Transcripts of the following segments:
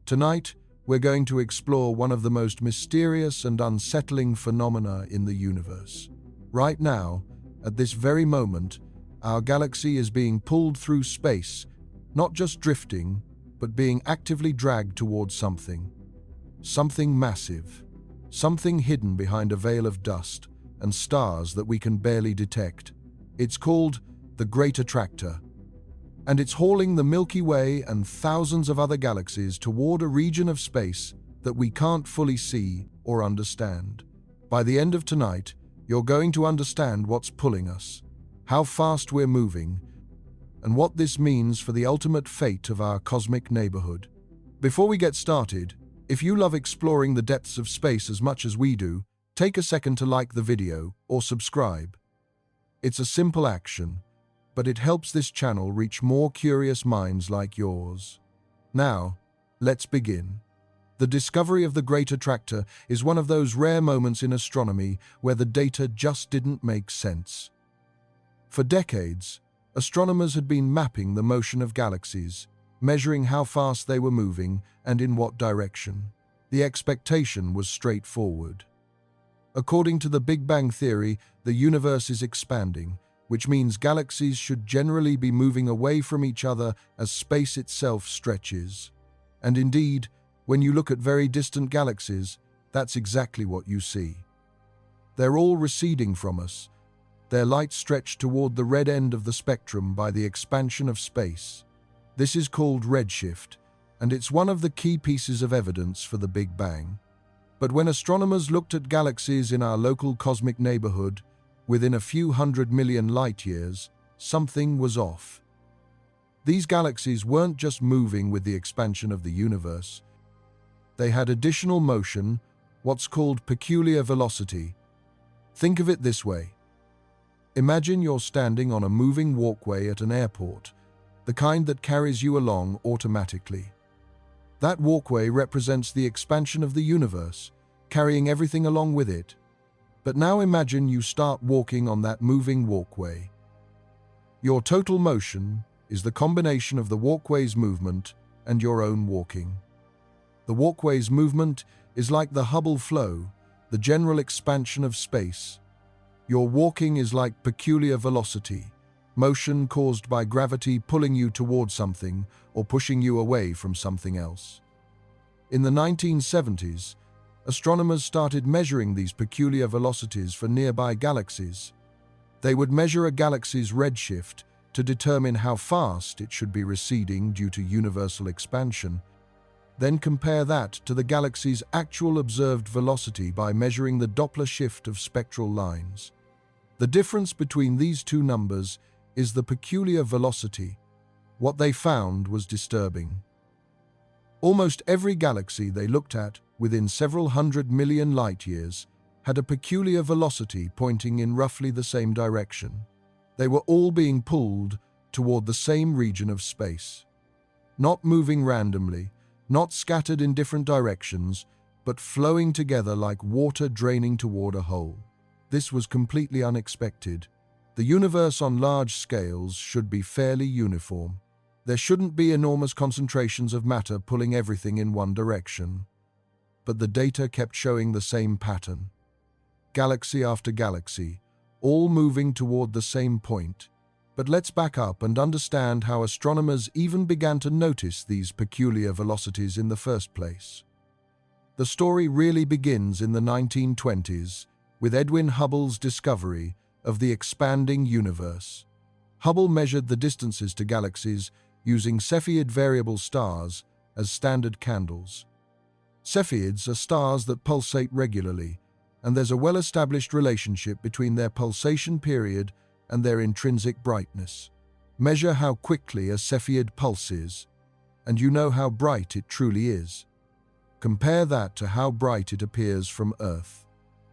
Tonight, we're going to explore one of the most mysterious and unsettling phenomena in the universe. Right now, at this very moment, our galaxy is being pulled through space, not just drifting, but being actively dragged towards something. Something massive. Something hidden behind a veil of dust and stars that we can barely detect. It's called the Great Attractor, and it's hauling the Milky Way and thousands of other galaxies toward a region of space that we can't fully see or understand. By the end of tonight, you're going to understand what's pulling us, how fast we're moving, and what this means for the ultimate fate of our cosmic neighborhood. Before we get started, if you love exploring the depths of space as much as we do, take a second to like the video or subscribe. It's a simple action, but it helps this channel reach more curious minds like yours. Now, let's begin. The discovery of the Great Attractor is one of those rare moments in astronomy where the data just didn't make sense. For decades, astronomers had been mapping the motion of galaxies, measuring how fast they were moving and in what direction. The expectation was straightforward. According to the Big Bang Theory, the universe is expanding, which means galaxies should generally be moving away from each other as space itself stretches. And indeed, when you look at very distant galaxies, that's exactly what you see. They're all receding from us, their light stretched toward the red end of the spectrum by the expansion of space. This is called redshift, and it's one of the key pieces of evidence for the Big Bang. But when astronomers looked at galaxies in our local cosmic neighborhood, within a few 100 million light-years, something was off. These galaxies weren't just moving with the expansion of the universe. They had additional motion, what's called peculiar velocity. Think of it this way. Imagine you're standing on a moving walkway at an airport, the kind that carries you along automatically. That walkway represents the expansion of the universe, carrying everything along with it. But now imagine you start walking on that moving walkway. Your total motion is the combination of the walkway's movement and your own walking. The walkway's movement is like the Hubble flow, the general expansion of space. Your walking is like peculiar velocity, motion caused by gravity pulling you toward something or pushing you away from something else. In the 1970s, astronomers started measuring these peculiar velocities for nearby galaxies. They would measure a galaxy's redshift to determine how fast it should be receding due to universal expansion, then compare that to the galaxy's actual observed velocity by measuring the Doppler shift of spectral lines. The difference between these two numbers is the peculiar velocity. What they found was disturbing. Almost every galaxy they looked at, within several 100 million light-years, had a peculiar velocity pointing in roughly the same direction. They were all being pulled toward the same region of space. Not moving randomly, not scattered in different directions, but flowing together like water draining toward a hole. This was completely unexpected. The universe on large scales should be fairly uniform. There shouldn't be enormous concentrations of matter pulling everything in one direction. But the data kept showing the same pattern. Galaxy after galaxy, all moving toward the same point. But let's back up and understand how astronomers even began to notice these peculiar velocities in the first place. The story really begins in the 1920s with Edwin Hubble's discovery of the expanding universe. Hubble measured the distances to galaxies using Cepheid variable stars as standard candles. Cepheids are stars that pulsate regularly, and there's a well-established relationship between their pulsation period and their intrinsic brightness. Measure how quickly a Cepheid pulses, and you know how bright it truly is. Compare that to how bright it appears from Earth,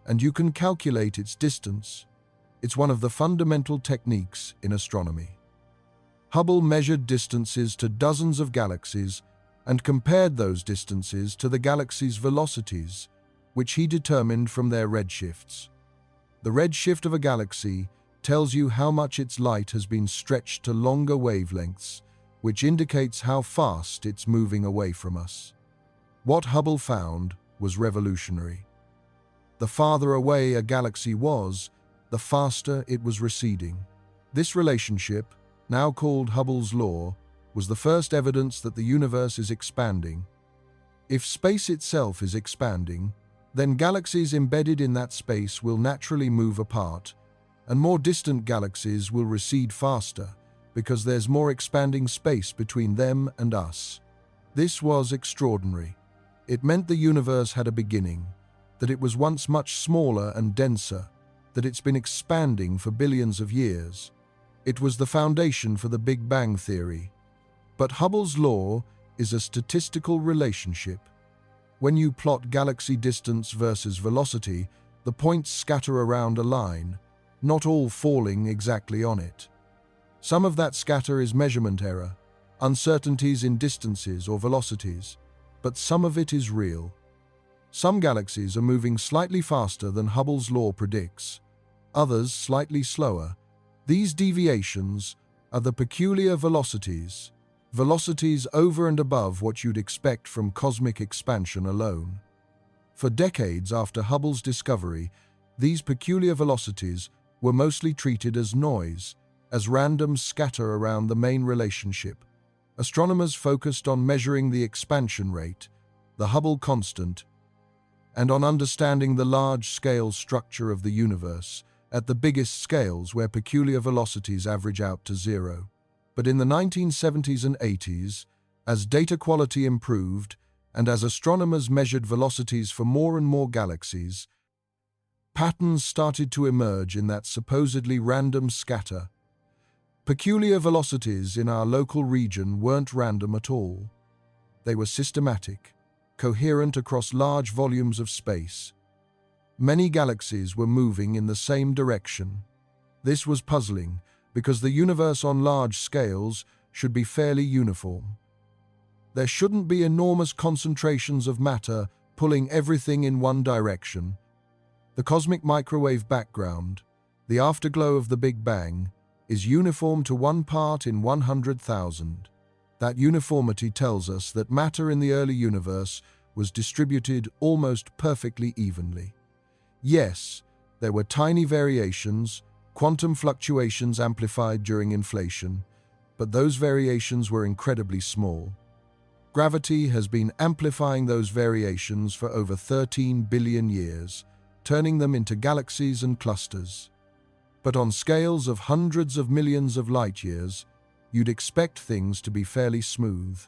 and you can calculate its distance. It's one of the fundamental techniques in astronomy. Hubble measured distances to dozens of galaxies and compared those distances to the galaxies' velocities, which he determined from their redshifts. The redshift of a galaxy tells you how much its light has been stretched to longer wavelengths, which indicates how fast it's moving away from us. What Hubble found was revolutionary. The farther away a galaxy was, the faster it was receding. This relationship, now called Hubble's law, was the first evidence that the universe is expanding. If space itself is expanding, then galaxies embedded in that space will naturally move apart, and more distant galaxies will recede faster because there's more expanding space between them and us. This was extraordinary. It meant the universe had a beginning, that it was once much smaller and denser, that it's been expanding for billions of years. It was the foundation for the Big Bang theory. But Hubble's law is a statistical relationship. When you plot galaxy distance versus velocity, the points scatter around a line, not all falling exactly on it. Some of that scatter is measurement error, uncertainties in distances or velocities, but some of it is real. Some galaxies are moving slightly faster than Hubble's law predicts, others slightly slower. These deviations are the peculiar velocities, velocities over and above what you'd expect from cosmic expansion alone. For decades after Hubble's discovery, these peculiar velocities were mostly treated as noise, as random scatter around the main relationship. Astronomers focused on measuring the expansion rate, the Hubble constant, and on understanding the large-scale structure of the universe, at the biggest scales where peculiar velocities average out to zero. But in the 1970s and 80s, as data quality improved and as astronomers measured velocities for more and more galaxies, patterns started to emerge in that supposedly random scatter. Peculiar velocities in our local region weren't random at all. They were systematic, coherent across large volumes of space. Many galaxies were moving in the same direction. This was puzzling, because the universe on large scales should be fairly uniform. There shouldn't be enormous concentrations of matter pulling everything in one direction. The cosmic microwave background, the afterglow of the Big Bang, is uniform to 1 part in 100,000. That uniformity tells us that matter in the early universe was distributed almost perfectly evenly. Yes, there were tiny variations, quantum fluctuations amplified during inflation, but those variations were incredibly small. Gravity has been amplifying those variations for over 13 billion years, turning them into galaxies and clusters. But on scales of hundreds of millions of light-years, you'd expect things to be fairly smooth.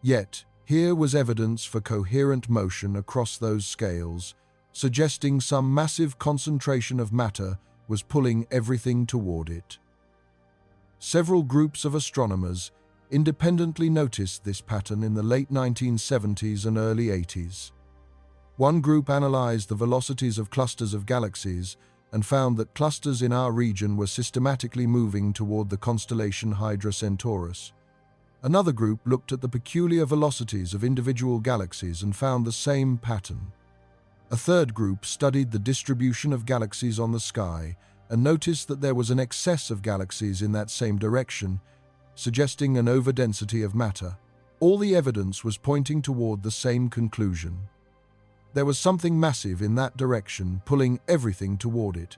Yet, here was evidence for coherent motion across those scales, suggesting some massive concentration of matter was pulling everything toward it. Several groups of astronomers independently noticed this pattern in the late 1970s and early 80s. One group analyzed the velocities of clusters of galaxies and found that clusters in our region were systematically moving toward the constellation Hydra Centaurus. Another group looked at the peculiar velocities of individual galaxies and found the same pattern. A third group studied the distribution of galaxies on the sky and noticed that there was an excess of galaxies in that same direction, suggesting an overdensity of matter. All the evidence was pointing toward the same conclusion. There was something massive in that direction pulling everything toward it,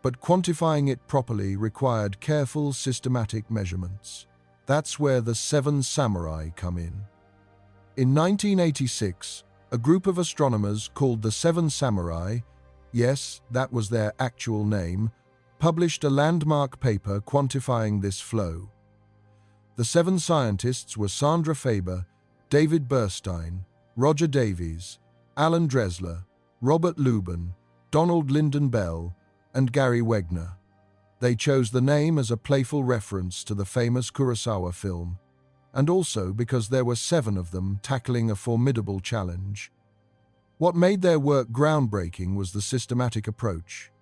but quantifying it properly required careful, systematic measurements. That's where the 7 samurai come in. In 1986, a group of astronomers called the 7 Samurai, yes, that was their actual name, published a landmark paper quantifying this flow. The 7 scientists were Sandra Faber, David Burstein, Roger Davies, Alan Dressler, Robert Lubin, Donald Lyndon Bell, and Gary Wegner. They chose the name as a playful reference to the famous Kurosawa film, and also because there were 7 of them tackling a formidable challenge. What made their work groundbreaking was the systematic approach.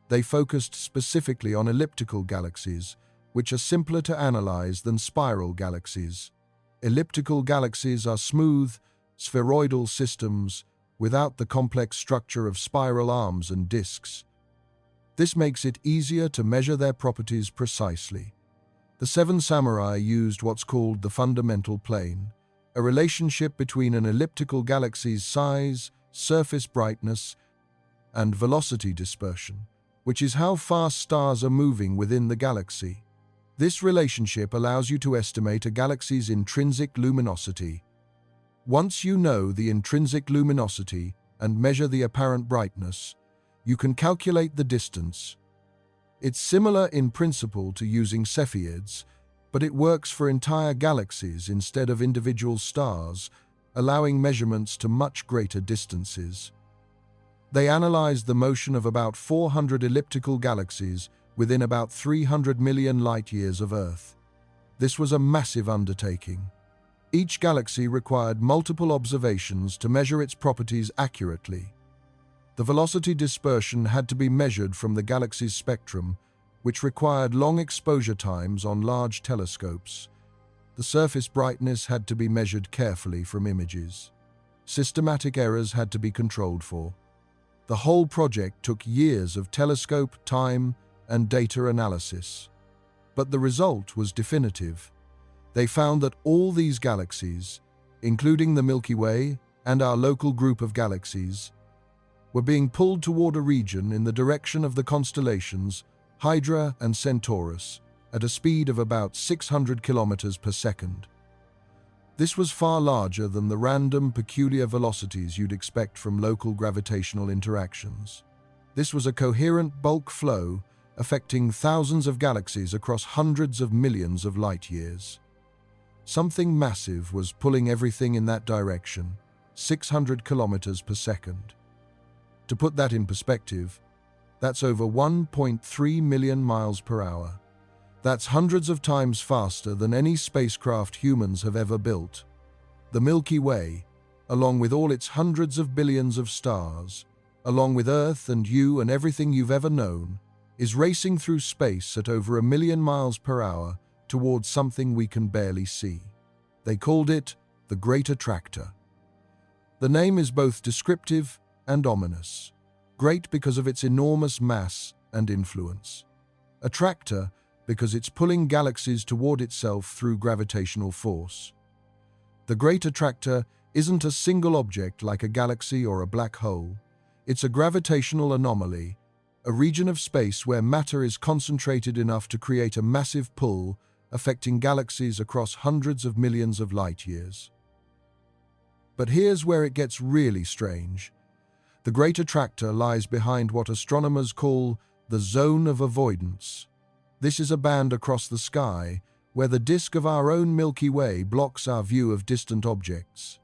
They focused specifically on elliptical galaxies, which are simpler to analyze than spiral galaxies. Elliptical galaxies are smooth, spheroidal systems without the complex structure of spiral arms and disks. This makes it easier to measure their properties precisely. The 7 Samurai used what's called the fundamental plane. a relationship between an elliptical galaxy's size, surface brightness, and velocity dispersion, which is how fast stars are moving within the galaxy. This relationship allows you to estimate a galaxy's intrinsic luminosity. Once you know the intrinsic luminosity and measure the apparent brightness, you can calculate the distance. It's similar in principle to using Cepheids, but it works for entire galaxies instead of individual stars, allowing measurements to much greater distances. They analyzed the motion of about 400 elliptical galaxies within about 300 million light-years of Earth. This was a massive undertaking. Each galaxy required multiple observations to measure its properties accurately. The velocity dispersion had to be measured from the galaxy's spectrum, which required long exposure times on large telescopes. The surface brightness had to be measured carefully from images. Systematic errors had to be controlled for. The whole project took years of telescope, time, and data analysis. But the result was definitive. They found that all these galaxies, including the Milky Way and our local group of galaxies, were being pulled toward a region in the direction of the constellations Hydra and Centaurus at a speed of about 600 kilometers per second. This was far larger than the random, peculiar velocities you'd expect from local gravitational interactions. This was a coherent bulk flow affecting thousands of galaxies across hundreds of millions of light-years. Something massive was pulling everything in that direction, 600 kilometers per second. To put that in perspective, that's over 1.3 million miles per hour. That's hundreds of times faster than any spacecraft humans have ever built. The Milky Way, along with all its hundreds of billions of stars, along with Earth and you and everything you've ever known, is racing through space at over 1 million miles per hour towards something we can barely see. They called it the Great Attractor. The name is both descriptive and ominous. Great because of its enormous mass and influence. Attractor because it's pulling galaxies toward itself through gravitational force. The Great Attractor isn't a single object like a galaxy or a black hole. It's a gravitational anomaly, a region of space where matter is concentrated enough to create a massive pull affecting galaxies across hundreds of millions of light-years. But here's where it gets really strange. The Great Attractor lies behind what astronomers call the zone of avoidance. This is a band across the sky where the disk of our own Milky Way blocks our view of distant objects.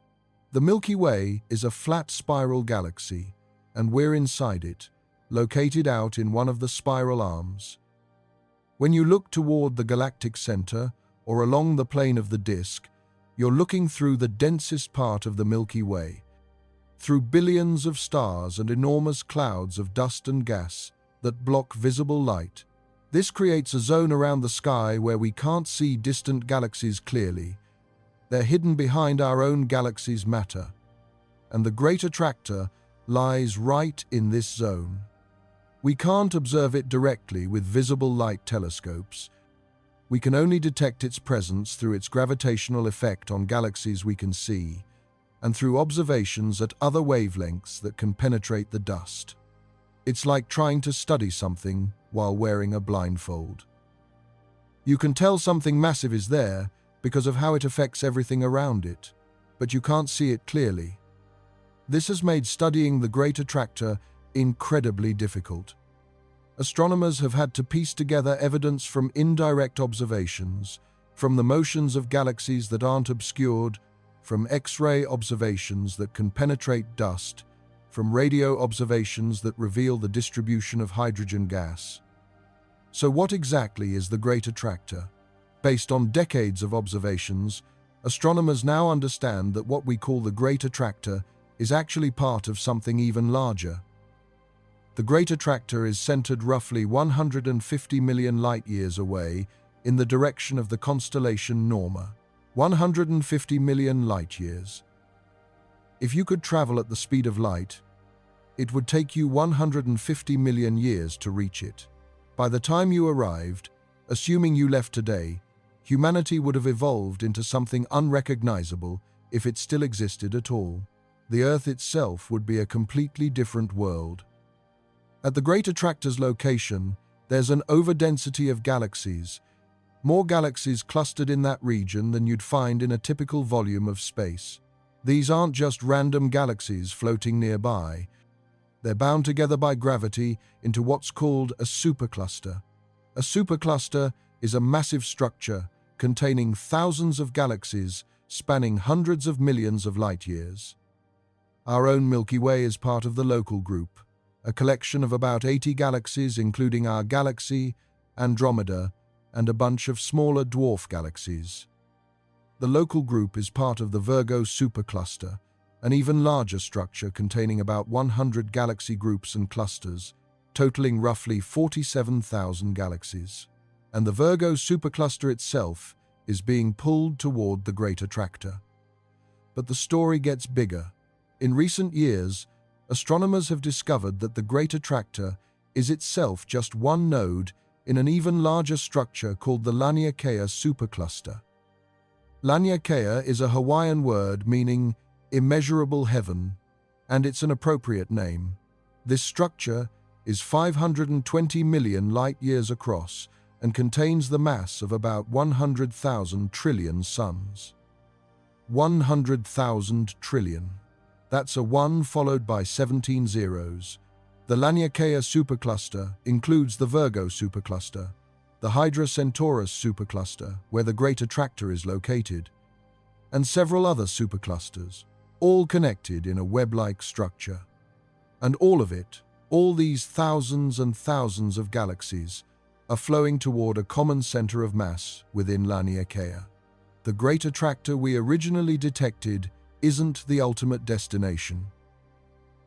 The Milky Way is a flat spiral galaxy, and we're inside it, located out in one of the spiral arms. When you look toward the galactic center or along the plane of the disk, you're looking through the densest part of the Milky Way, through billions of stars and enormous clouds of dust and gas that block visible light. This creates a zone around the sky where we can't see distant galaxies clearly. They're hidden behind our own galaxy's matter. And the Great Attractor lies right in this zone. We can't observe it directly with visible light telescopes. We can only detect its presence through its gravitational effect on galaxies we can see, and through observations at other wavelengths that can penetrate the dust. It's like trying to study something while wearing a blindfold. You can tell something massive is there because of how it affects everything around it, but you can't see it clearly. This has made studying the Great Attractor incredibly difficult. Astronomers have had to piece together evidence from indirect observations, from the motions of galaxies that aren't obscured, from X-ray observations that can penetrate dust, from radio observations that reveal the distribution of hydrogen gas. So what exactly is the Great Attractor? Based on decades of observations, astronomers now understand that what we call the Great Attractor is actually part of something even larger. The Great Attractor is centered roughly 150 million light-years away in the direction of the constellation Norma. 150 million light-years. If you could travel at the speed of light, it would take you 150 million years to reach it. By the time you arrived, assuming you left today, humanity would have evolved into something unrecognizable if it still existed at all. The Earth itself would be a completely different world. At the Great Attractor's location, there's an overdensity of galaxies, more galaxies clustered in that region than you'd find in a typical volume of space. These aren't just random galaxies floating nearby. They're bound together by gravity into what's called a supercluster. A supercluster is a massive structure containing thousands of galaxies spanning hundreds of millions of light-years. Our own Milky Way is part of the local group, a collection of about 80 galaxies including our galaxy, Andromeda, and a bunch of smaller dwarf galaxies. The local group is part of the Virgo supercluster, an even larger structure containing about 100 galaxy groups and clusters, totaling roughly 47,000 galaxies. And the Virgo supercluster itself is being pulled toward the Great Attractor. But the story gets bigger. In recent years, astronomers have discovered that the Great Attractor is itself just one node in an even larger structure called the Laniakea supercluster. Laniakea is a Hawaiian word meaning immeasurable heaven, and it's an appropriate name. This structure is 520 million light-years across and contains the mass of about 100,000 trillion suns. 100,000 trillion. That's a 1 followed by 17 zeros. The Laniakea supercluster includes the Virgo supercluster, the Hydra Centaurus supercluster, where the Great Attractor is located, and several other superclusters, all connected in a web-like structure. And all of it, all these thousands and thousands of galaxies, are flowing toward a common center of mass within Laniakea. The Great Attractor we originally detected isn't the ultimate destination.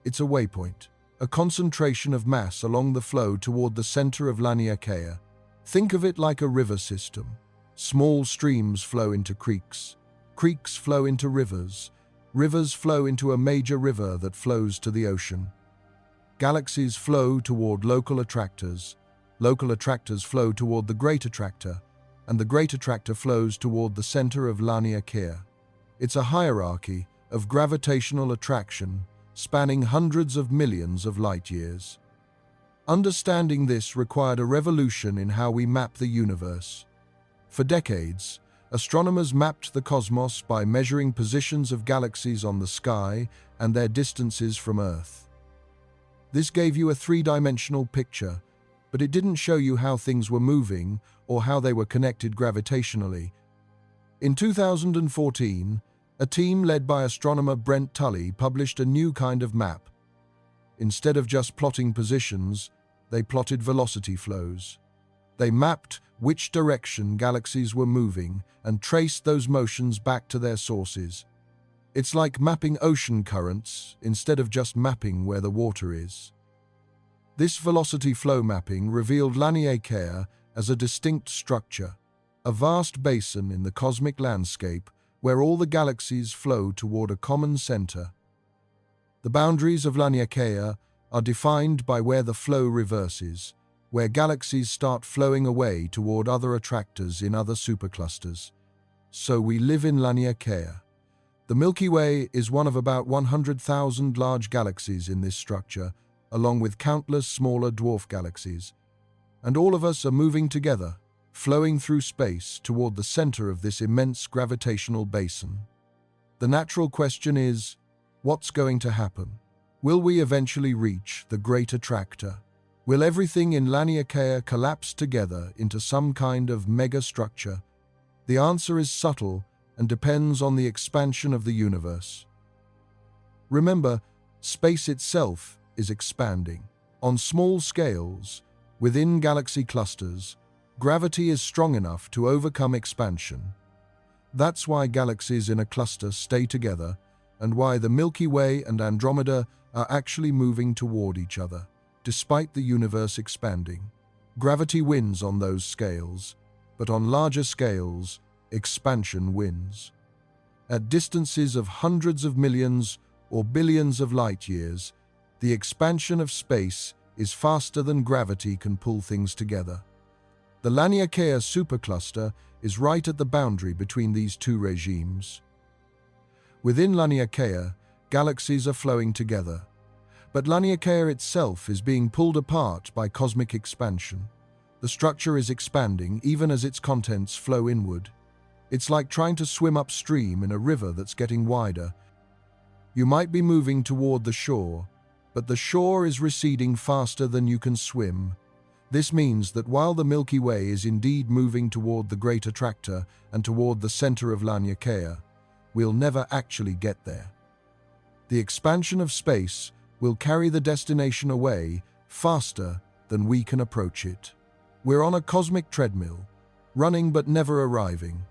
It's a waypoint, a concentration of mass along the flow toward the center of Laniakea. Think of it like a river system. Small streams flow into creeks. Creeks flow into rivers. Rivers flow into a major river that flows to the ocean. Galaxies flow toward local attractors. Local attractors flow toward the Great Attractor, and the Great Attractor flows toward the center of Laniakea. It's a hierarchy of gravitational attraction spanning hundreds of millions of light-years. Understanding this required a revolution in how we map the universe. For decades, astronomers mapped the cosmos by measuring positions of galaxies on the sky and their distances from Earth. This gave you a three-dimensional picture, but it didn't show you how things were moving or how they were connected gravitationally. In 2014, a team led by astronomer Brent Tully published a new kind of map. Instead of just plotting positions, they plotted velocity flows. They mapped which direction galaxies were moving and traced those motions back to their sources. It's like mapping ocean currents instead of just mapping where the water is. This velocity flow mapping revealed Laniakea as a distinct structure, a vast basin in the cosmic landscape where all the galaxies flow toward a common center. The boundaries of Laniakea are defined by where the flow reverses, where galaxies start flowing away toward other attractors in other superclusters. So we live in Laniakea. The Milky Way is one of about 100,000 large galaxies in this structure, along with countless smaller dwarf galaxies. And all of us are moving together, flowing through space toward the center of this immense gravitational basin. The natural question is, what's going to happen? Will we eventually reach the Great Attractor? Will everything in Laniakea collapse together into some kind of megastructure? The answer is subtle and depends on the expansion of the universe. Remember, space itself is expanding. On small scales, within galaxy clusters, gravity is strong enough to overcome expansion. That's why galaxies in a cluster stay together and why the Milky Way and Andromeda are actually moving toward each other, despite the universe expanding. Gravity wins on those scales, but on larger scales, expansion wins. At distances of hundreds of millions or billions of light-years, the expansion of space is faster than gravity can pull things together. The Laniakea supercluster is right at the boundary between these two regimes. Within Laniakea, galaxies are flowing together. But Laniakea itself is being pulled apart by cosmic expansion. The structure is expanding even as its contents flow inward. It's like trying to swim upstream in a river that's getting wider. You might be moving toward the shore, but the shore is receding faster than you can swim. This means that while the Milky Way is indeed moving toward the Great Attractor and toward the center of Laniakea, we'll never actually get there. The expansion of space will carry the destination away faster than we can approach it. We're on a cosmic treadmill, running but never arriving.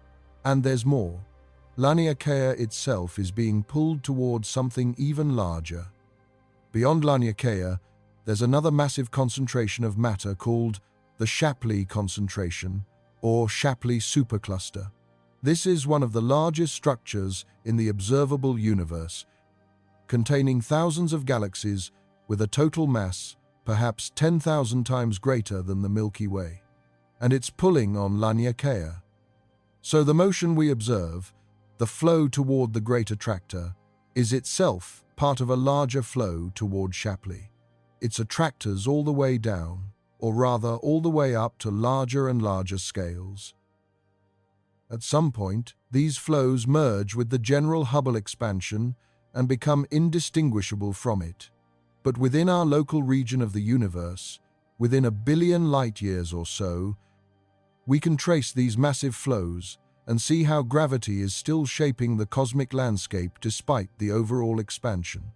And there's more. Laniakea itself is being pulled towards something even larger. Beyond Laniakea, there's another massive concentration of matter called the Shapley concentration, or Shapley supercluster. This is one of the largest structures in the observable universe, containing thousands of galaxies with a total mass perhaps 10,000 times greater than the Milky Way. And it's pulling on Laniakea. So the motion we observe, the flow toward the Great Attractor, is itself part of a larger flow toward Shapley. Its attractors all the way down, or rather all the way up to larger and larger scales. At some point, these flows merge with the general Hubble expansion and become indistinguishable from it. But within our local region of the universe, within 1 billion light-years or so, we can trace these massive flows and see how gravity is still shaping the cosmic landscape despite the overall expansion.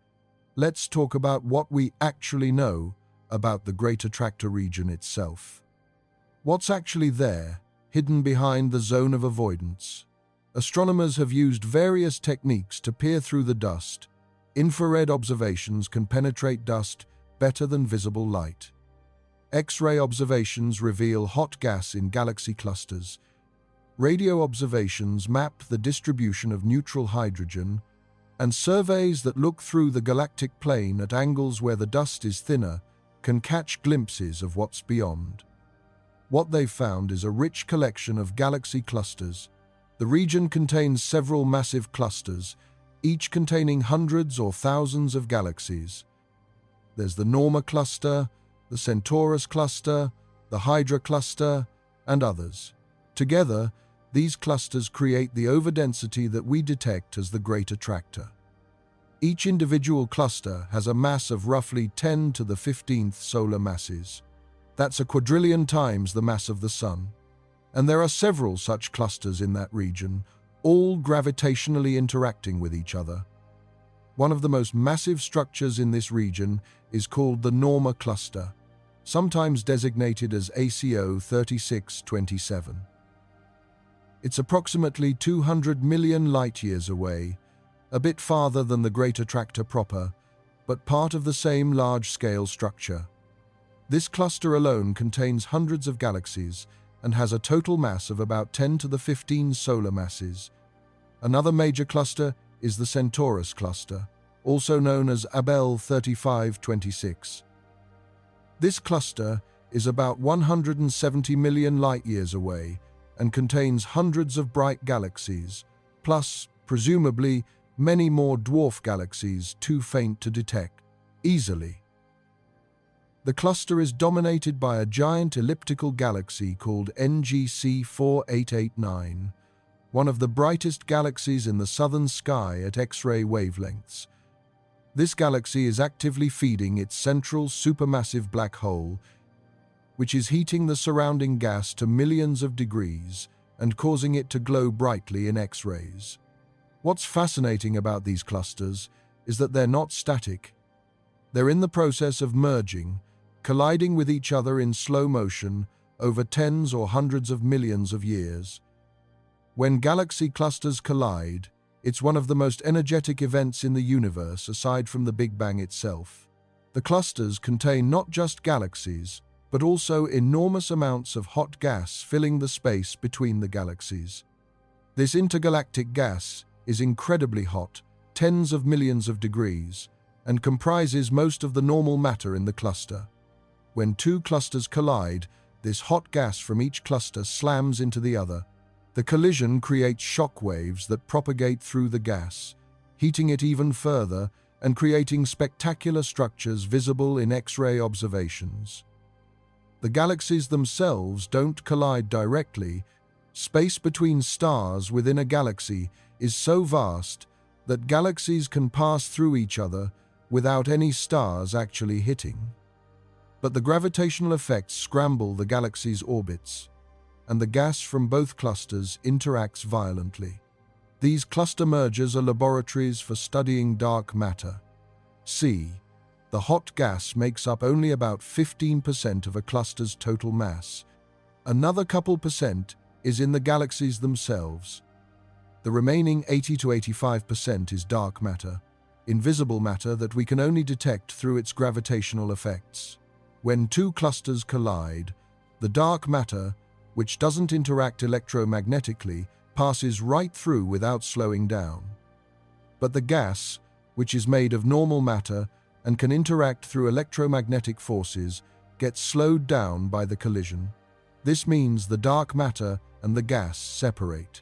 Let's talk about what we actually know about the Great Attractor region itself. What's actually there, hidden behind the zone of avoidance? Astronomers have used various techniques to peer through the dust. Infrared observations can penetrate dust better than visible light. X-ray observations reveal hot gas in galaxy clusters. Radio observations map the distribution of neutral hydrogen, and surveys that look through the galactic plane at angles where the dust is thinner can catch glimpses of what's beyond. What they've found is a rich collection of galaxy clusters. The region contains several massive clusters, each containing hundreds or thousands of galaxies. There's the Norma cluster, the Centaurus cluster, the Hydra cluster, and others. Together, these clusters create the overdensity that we detect as the Great Attractor. Each individual cluster has a mass of roughly 10 to the 15th solar masses. That's a quadrillion times the mass of the Sun. And there are several such clusters in that region, all gravitationally interacting with each other. One of the most massive structures in this region is called the Norma cluster, sometimes designated as ACO 3627. It's approximately 200 million light-years away, a bit farther than the Great Attractor proper, but part of the same large-scale structure. This cluster alone contains hundreds of galaxies and has a total mass of about 10 to the 15 solar masses. Another major cluster is the Centaurus cluster, also known as Abell 3526. This cluster is about 170 million light-years away and contains hundreds of bright galaxies, plus, presumably, many more dwarf galaxies too faint to detect easily. The cluster is dominated by a giant elliptical galaxy called NGC 4889, one of the brightest galaxies in the southern sky at X-ray wavelengths. This galaxy is actively feeding its central supermassive black hole, which is heating the surrounding gas to millions of degrees and causing it to glow brightly in X-rays. What's fascinating about these clusters is that they're not static. They're in the process of merging, colliding with each other in slow motion over tens or hundreds of millions of years. When galaxy clusters collide, it's one of the most energetic events in the universe aside from the Big Bang itself. The clusters contain not just galaxies, but also enormous amounts of hot gas filling the space between the galaxies. This intergalactic gas is incredibly hot, tens of millions of degrees, and comprises most of the normal matter in the cluster. When two clusters collide, this hot gas from each cluster slams into the other. The collision creates shock waves that propagate through the gas, heating it even further and creating spectacular structures visible in X-ray observations. The galaxies themselves don't collide directly. Space between stars within a galaxy is so vast that galaxies can pass through each other without any stars actually hitting. But the gravitational effects scramble the galaxy's orbits, and the gas from both clusters interacts violently. These cluster mergers are laboratories for studying dark matter. See, the hot gas makes up only about 15% of a cluster's total mass. Another couple percent is in the galaxies themselves. The remaining 80 to 85% is dark matter, invisible matter that we can only detect through its gravitational effects. When two clusters collide, the dark matter, which doesn't interact electromagnetically, passes right through without slowing down. But the gas, which is made of normal matter and can interact through electromagnetic forces, gets slowed down by the collision. This means the dark matter and the gas separate.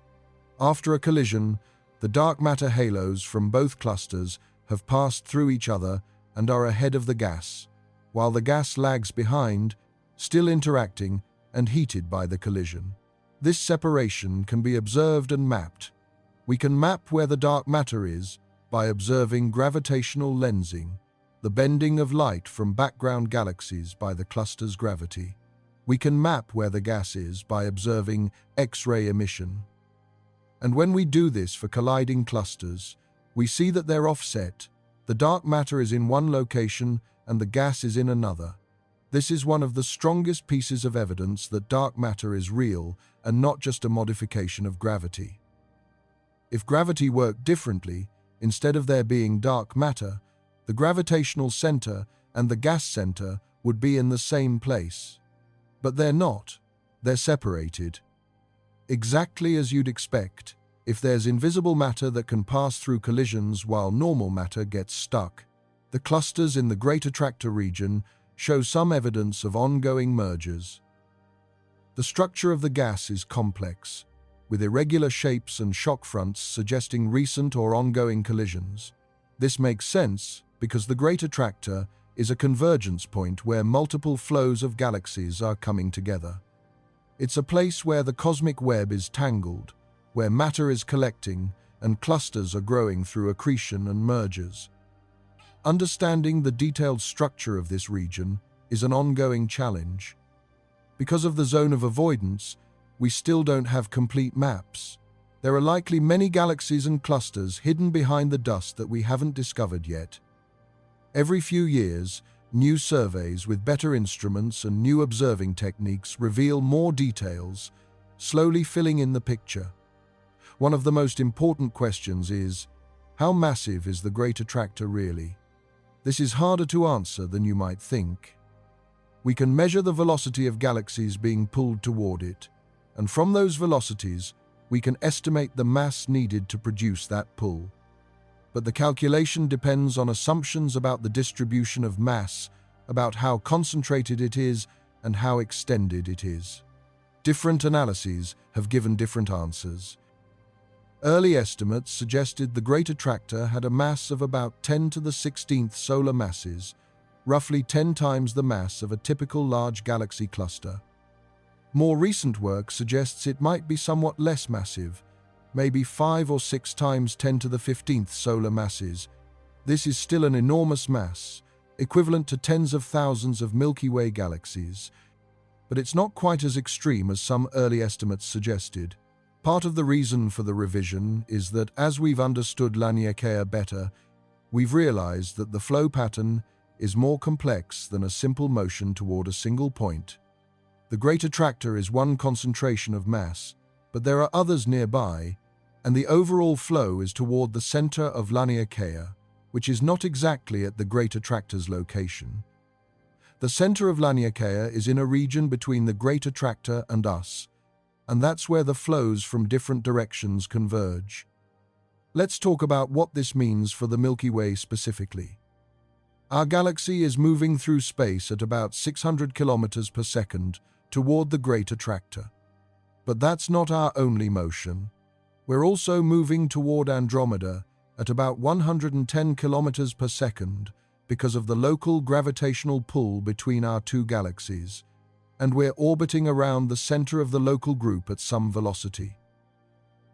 After a collision, the dark matter halos from both clusters have passed through each other and are ahead of the gas, while the gas lags behind, still interacting and heated by the collision. This separation can be observed and mapped. We can map where the dark matter is by observing gravitational lensing, the bending of light from background galaxies by the cluster's gravity. We can map where the gas is by observing X-ray emission. And when we do this for colliding clusters, we see that they're offset. The dark matter is in one location and the gas is in another. This is one of the strongest pieces of evidence that dark matter is real and not just a modification of gravity. If gravity worked differently, instead of there being dark matter, the gravitational center and the gas center would be in the same place. But they're not. They're separated. Exactly as you'd expect, if there's invisible matter that can pass through collisions while normal matter gets stuck. The clusters in the Great Attractor region show some evidence of ongoing mergers. The structure of the gas is complex, with irregular shapes and shock fronts suggesting recent or ongoing collisions. This makes sense because the Great Attractor is a convergence point where multiple flows of galaxies are coming together. It's a place where the cosmic web is tangled, where matter is collecting and clusters are growing through accretion and mergers. Understanding the detailed structure of this region is an ongoing challenge. Because of the zone of avoidance, we still don't have complete maps. There are likely many galaxies and clusters hidden behind the dust that we haven't discovered yet. Every few years, new surveys with better instruments and new observing techniques reveal more details, slowly filling in the picture. One of the most important questions is, how massive is the Great Attractor really? This is harder to answer than you might think. We can measure the velocity of galaxies being pulled toward it, and from those velocities, we can estimate the mass needed to produce that pull. But the calculation depends on assumptions about the distribution of mass, about how concentrated it is, and how extended it is. Different analyses have given different answers. Early estimates suggested the Great Attractor had a mass of about 10 to the 16th solar masses, roughly 10 times the mass of a typical large galaxy cluster. More recent work suggests it might be somewhat less massive, maybe 5 or 6 times 10 to the 15th solar masses. This is still an enormous mass, equivalent to tens of thousands of Milky Way galaxies, but it's not quite as extreme as some early estimates suggested. Part of the reason for the revision is that as we've understood Laniakea better, we've realized that the flow pattern is more complex than a simple motion toward a single point. The Great Attractor is one concentration of mass, but there are others nearby, and the overall flow is toward the center of Laniakea, which is not exactly at the Great Attractor's location. The center of Laniakea is in a region between the Great Attractor and us, and that's where the flows from different directions converge. Let's talk about what this means for the Milky Way specifically. Our galaxy is moving through space at about 600 kilometers per second toward the Great Attractor. But that's not our only motion. We're also moving toward Andromeda, at about 110 kilometers per second because of the local gravitational pull between our two galaxies, and we're orbiting around the center of the local group at some velocity.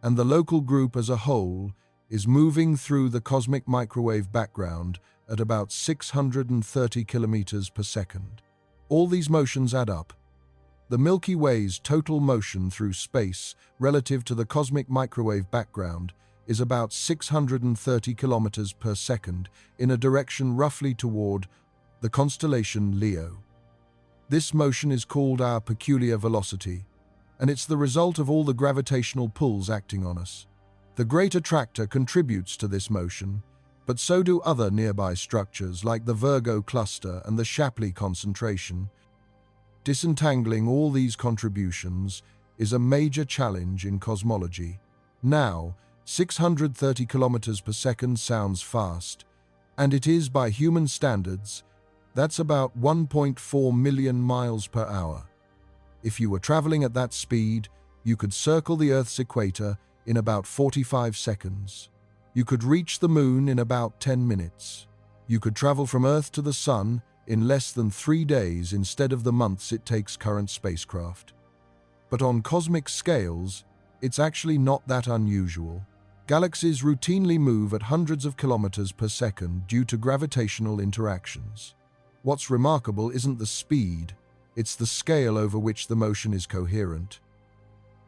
And the local group as a whole is moving through the cosmic microwave background at about 630 kilometers per second. All these motions add up. The Milky Way's total motion through space relative to the cosmic microwave background is about 630 kilometers per second in a direction roughly toward the constellation Leo. This motion is called our peculiar velocity, and it's the result of all the gravitational pulls acting on us. The Great Attractor contributes to this motion, but so do other nearby structures like the Virgo cluster and the Shapley concentration. Disentangling all these contributions is a major challenge in cosmology. Now, 630 kilometers per second sounds fast, and it is by human standards. That's about 1.4 million miles per hour. If you were traveling at that speed, you could circle the Earth's equator in about 45 seconds. You could reach the moon in about 10 minutes. You could travel from Earth to the Sun in less than 3 days instead of the months it takes current spacecraft. But on cosmic scales, it's actually not that unusual. Galaxies routinely move at hundreds of kilometers per second due to gravitational interactions. What's remarkable isn't the speed, it's the scale over which the motion is coherent.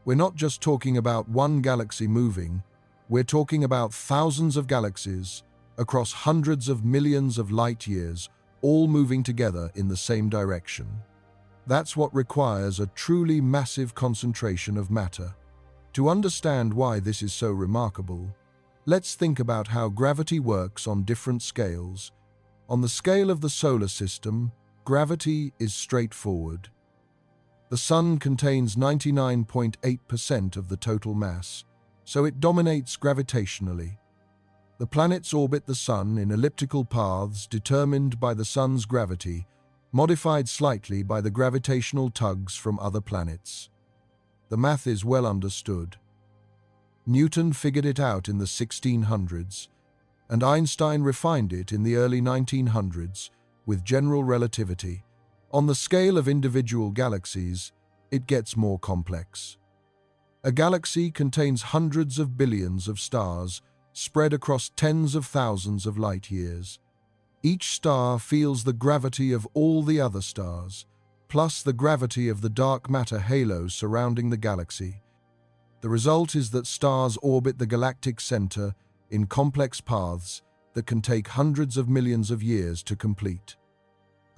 We're not just talking about one galaxy moving, we're talking about thousands of galaxies across hundreds of millions of light years, all moving together in the same direction. That's what requires a truly massive concentration of matter. To understand why this is so remarkable, let's think about how gravity works on different scales. On the scale of the solar system, gravity is straightforward. The Sun contains 99.8% of the total mass, so it dominates gravitationally. The planets orbit the Sun in elliptical paths determined by the Sun's gravity, modified slightly by the gravitational tugs from other planets. The math is well understood. Newton figured it out in the 1600s, and Einstein refined it in the early 1900s with general relativity. On the scale of individual galaxies, it gets more complex. A galaxy contains hundreds of billions of stars spread across tens of thousands of light years. Each star feels the gravity of all the other stars, plus the gravity of the dark matter halos surrounding the galaxy. The result is that stars orbit the galactic center in complex paths that can take hundreds of millions of years to complete.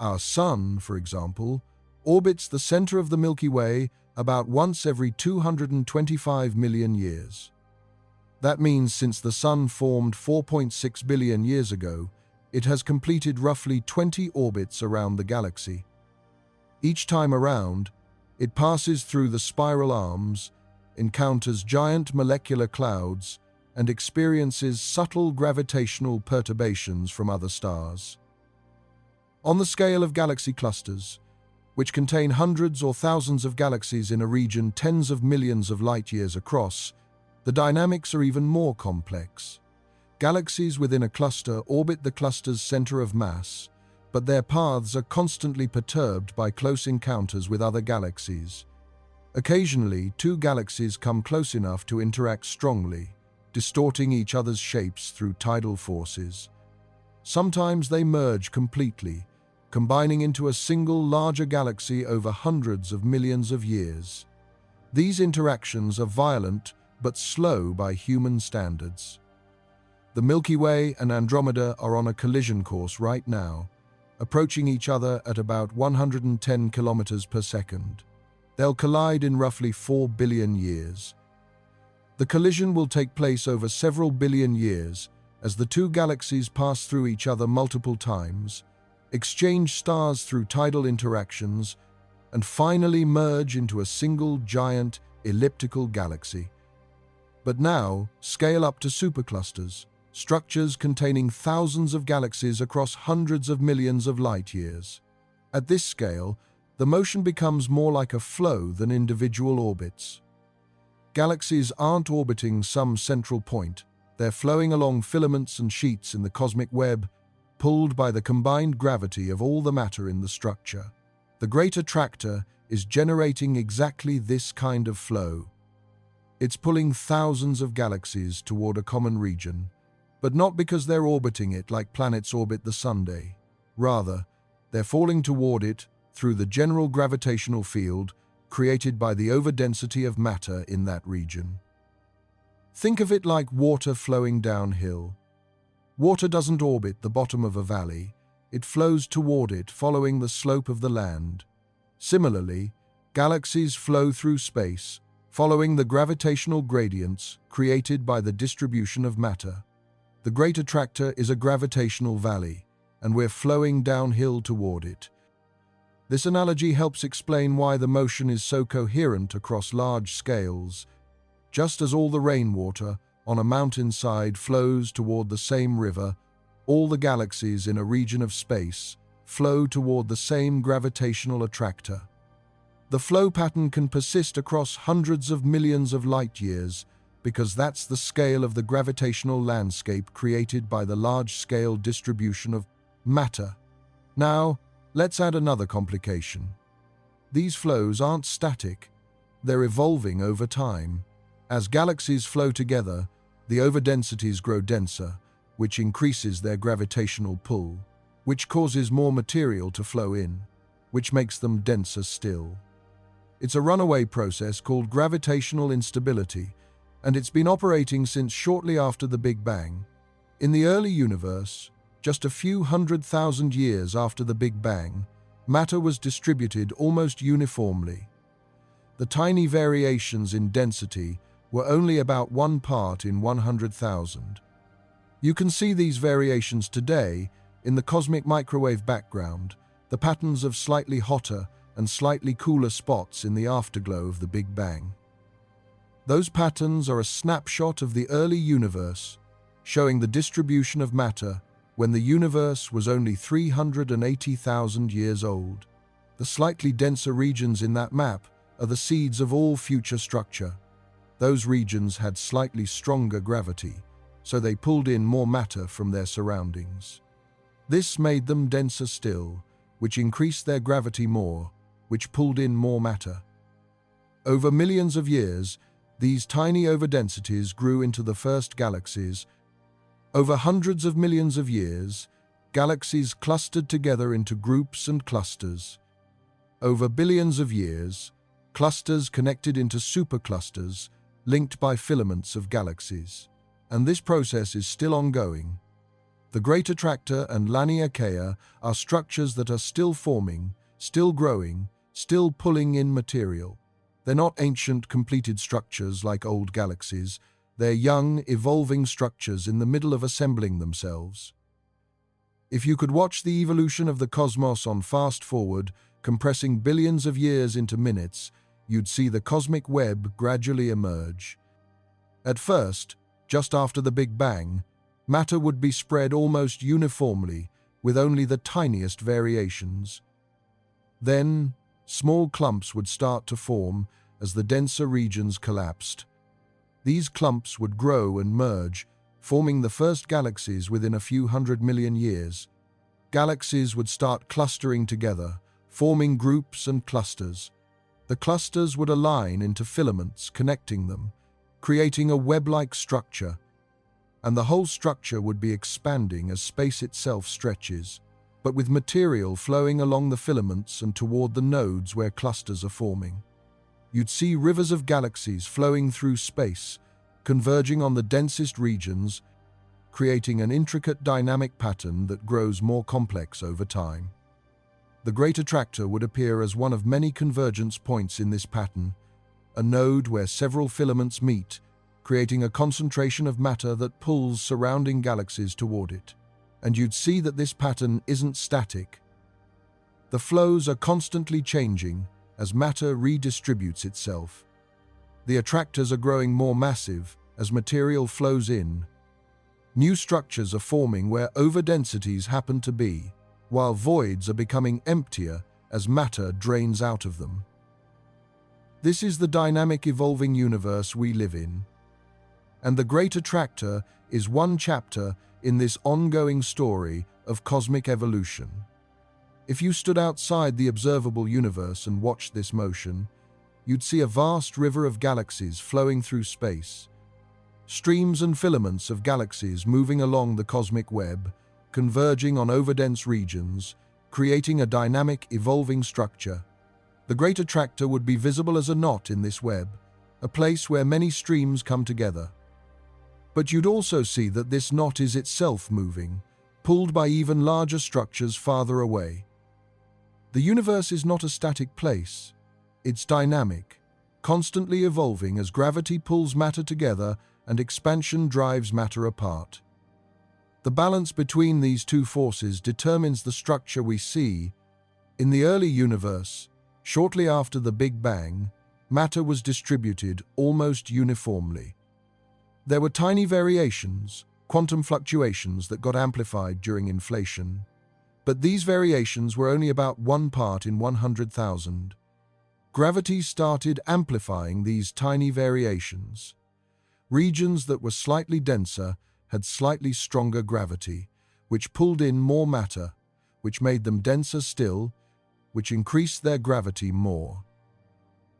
Our Sun, for example, orbits the center of the Milky Way about once every 225 million years. That means since the Sun formed 4.6 billion years ago, it has completed roughly 20 orbits around the galaxy. Each time around, it passes through the spiral arms, encounters giant molecular clouds, and experiences subtle gravitational perturbations from other stars. On the scale of galaxy clusters, which contain hundreds or thousands of galaxies in a region tens of millions of light-years across, the dynamics are even more complex. Galaxies within a cluster orbit the cluster's center of mass, but their paths are constantly perturbed by close encounters with other galaxies. Occasionally, two galaxies come close enough to interact strongly, distorting each other's shapes through tidal forces. Sometimes they merge completely, combining into a single larger galaxy over hundreds of millions of years. These interactions are violent but slow by human standards. The Milky Way and Andromeda are on a collision course right now, approaching each other at about 110 kilometers per second. They'll collide in roughly 4 billion years. The collision will take place over several billion years as the two galaxies pass through each other multiple times, exchange stars through tidal interactions, and finally merge into a single giant elliptical galaxy. But now, scale up to superclusters, structures containing thousands of galaxies across hundreds of millions of light years. At this scale, the motion becomes more like a flow than individual orbits. Galaxies aren't orbiting some central point. They're flowing along filaments and sheets in the cosmic web, pulled by the combined gravity of all the matter in the structure. The Great Attractor is generating exactly this kind of flow. It's pulling thousands of galaxies toward a common region, but not because they're orbiting it like planets orbit the Sun. Rather, they're falling toward it through the general gravitational field created by the overdensity of matter in that region. Think of it like water flowing downhill. Water doesn't orbit the bottom of a valley, it flows toward it following the slope of the land. Similarly, galaxies flow through space, following the gravitational gradients created by the distribution of matter. The Great Attractor is a gravitational valley, and we're flowing downhill toward it. This analogy helps explain why the motion is so coherent across large scales. Just as all the rainwater on a mountainside flows toward the same river, all the galaxies in a region of space flow toward the same gravitational attractor. The flow pattern can persist across hundreds of millions of light years because that's the scale of the gravitational landscape created by the large-scale distribution of matter. Now, let's add another complication. These flows aren't static, they're evolving over time. As galaxies flow together, the overdensities grow denser, which increases their gravitational pull, which causes more material to flow in, which makes them denser still. It's a runaway process called gravitational instability, and it's been operating since shortly after the Big Bang. In the early universe, just a few 100,000 years after the Big Bang, matter was distributed almost uniformly. The tiny variations in density were only about 1 part in 100,000. You can see these variations today in the cosmic microwave background, the patterns of slightly hotter and slightly cooler spots in the afterglow of the Big Bang. Those patterns are a snapshot of the early universe, showing the distribution of matter when the universe was only 380,000 years old. The slightly denser regions in that map are the seeds of all future structure. Those regions had slightly stronger gravity, so they pulled in more matter from their surroundings. This made them denser still, which increased their gravity more, which pulled in more matter. Over millions of years, these tiny overdensities grew into the first galaxies. Over hundreds of millions of years, galaxies clustered together into groups and clusters. Over billions of years, clusters connected into superclusters, linked by filaments of galaxies. And this process is still ongoing. The Great Attractor and Laniakea are structures that are still forming, still growing, still pulling in material. They're not ancient, completed structures like old galaxies. They're young, evolving structures in the middle of assembling themselves. If you could watch the evolution of the cosmos on fast forward, compressing billions of years into minutes, you'd see the cosmic web gradually emerge. At first, just after the Big Bang, matter would be spread almost uniformly, with only the tiniest variations. Then, small clumps would start to form as the denser regions collapsed. These clumps would grow and merge, forming the first galaxies within a few 100 million years. Galaxies would start clustering together, forming groups and clusters. The clusters would align into filaments connecting them, creating a web-like structure, and the whole structure would be expanding as space itself stretches, but with material flowing along the filaments and toward the nodes where clusters are forming. You'd see rivers of galaxies flowing through space, converging on the densest regions, creating an intricate dynamic pattern that grows more complex over time. The Great Attractor would appear as one of many convergence points in this pattern, a node where several filaments meet, creating a concentration of matter that pulls surrounding galaxies toward it. And you'd see that this pattern isn't static. The flows are constantly changing as matter redistributes itself. The attractors are growing more massive as material flows in. New structures are forming where overdensities happen to be, while voids are becoming emptier as matter drains out of them. This is the dynamic, evolving universe we live in. And the Great Attractor is one chapter in this ongoing story of cosmic evolution. If you stood outside the observable universe and watched this motion, you'd see a vast river of galaxies flowing through space. Streams and filaments of galaxies moving along the cosmic web, converging on overdense regions, creating a dynamic, evolving structure. The Great Attractor would be visible as a knot in this web, a place where many streams come together. But you'd also see that this knot is itself moving, pulled by even larger structures farther away. The universe is not a static place. It's dynamic, constantly evolving as gravity pulls matter together and expansion drives matter apart. The balance between these two forces determines the structure we see. In the early universe, shortly after the Big Bang, matter was distributed almost uniformly. There were tiny variations, quantum fluctuations that got amplified during inflation. But these variations were only about 1 part in 100,000. Gravity started amplifying these tiny variations. Regions that were slightly denser had slightly stronger gravity, which pulled in more matter, which made them denser still, which increased their gravity more.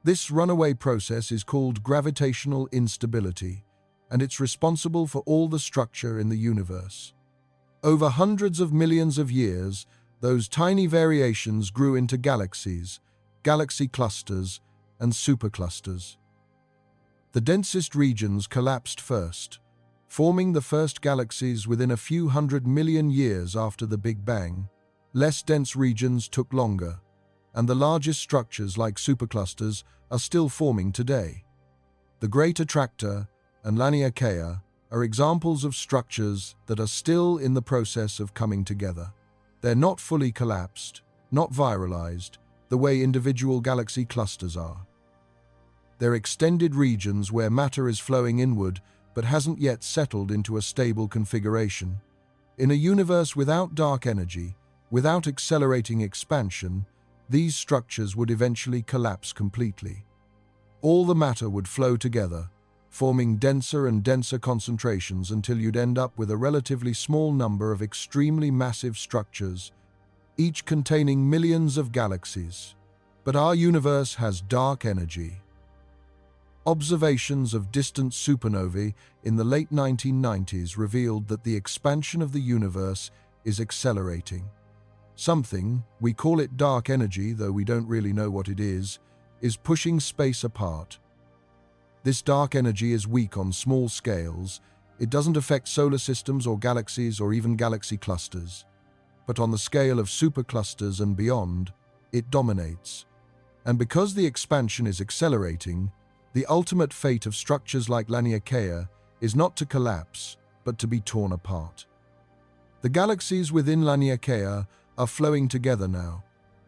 This runaway process is called gravitational instability, and it's responsible for all the structure in the universe. Over hundreds of millions of years, those tiny variations grew into galaxies, galaxy clusters, and superclusters. The densest regions collapsed first, forming the first galaxies within a few 100 million years after the Big Bang. Less dense regions took longer, and the largest structures like superclusters are still forming today. The Great Attractor and Laniakea are examples of structures that are still in the process of coming together. They're not fully collapsed, not viralized, the way individual galaxy clusters are. They're extended regions where matter is flowing inward but hasn't yet settled into a stable configuration. In a universe without dark energy, without accelerating expansion, these structures would eventually collapse completely. All the matter would flow together, forming denser and denser concentrations until you'd end up with a relatively small number of extremely massive structures, each containing millions of galaxies. But our universe has dark energy. Observations of distant supernovae in the late 1990s revealed that the expansion of the universe is accelerating. Something, we call it dark energy, though we don't really know what it is pushing space apart. This dark energy is weak on small scales. It doesn't affect solar systems or galaxies or even galaxy clusters. But on the scale of superclusters and beyond, it dominates. And because the expansion is accelerating, the ultimate fate of structures like Laniakea is not to collapse, but to be torn apart. The galaxies within Laniakea are flowing together now,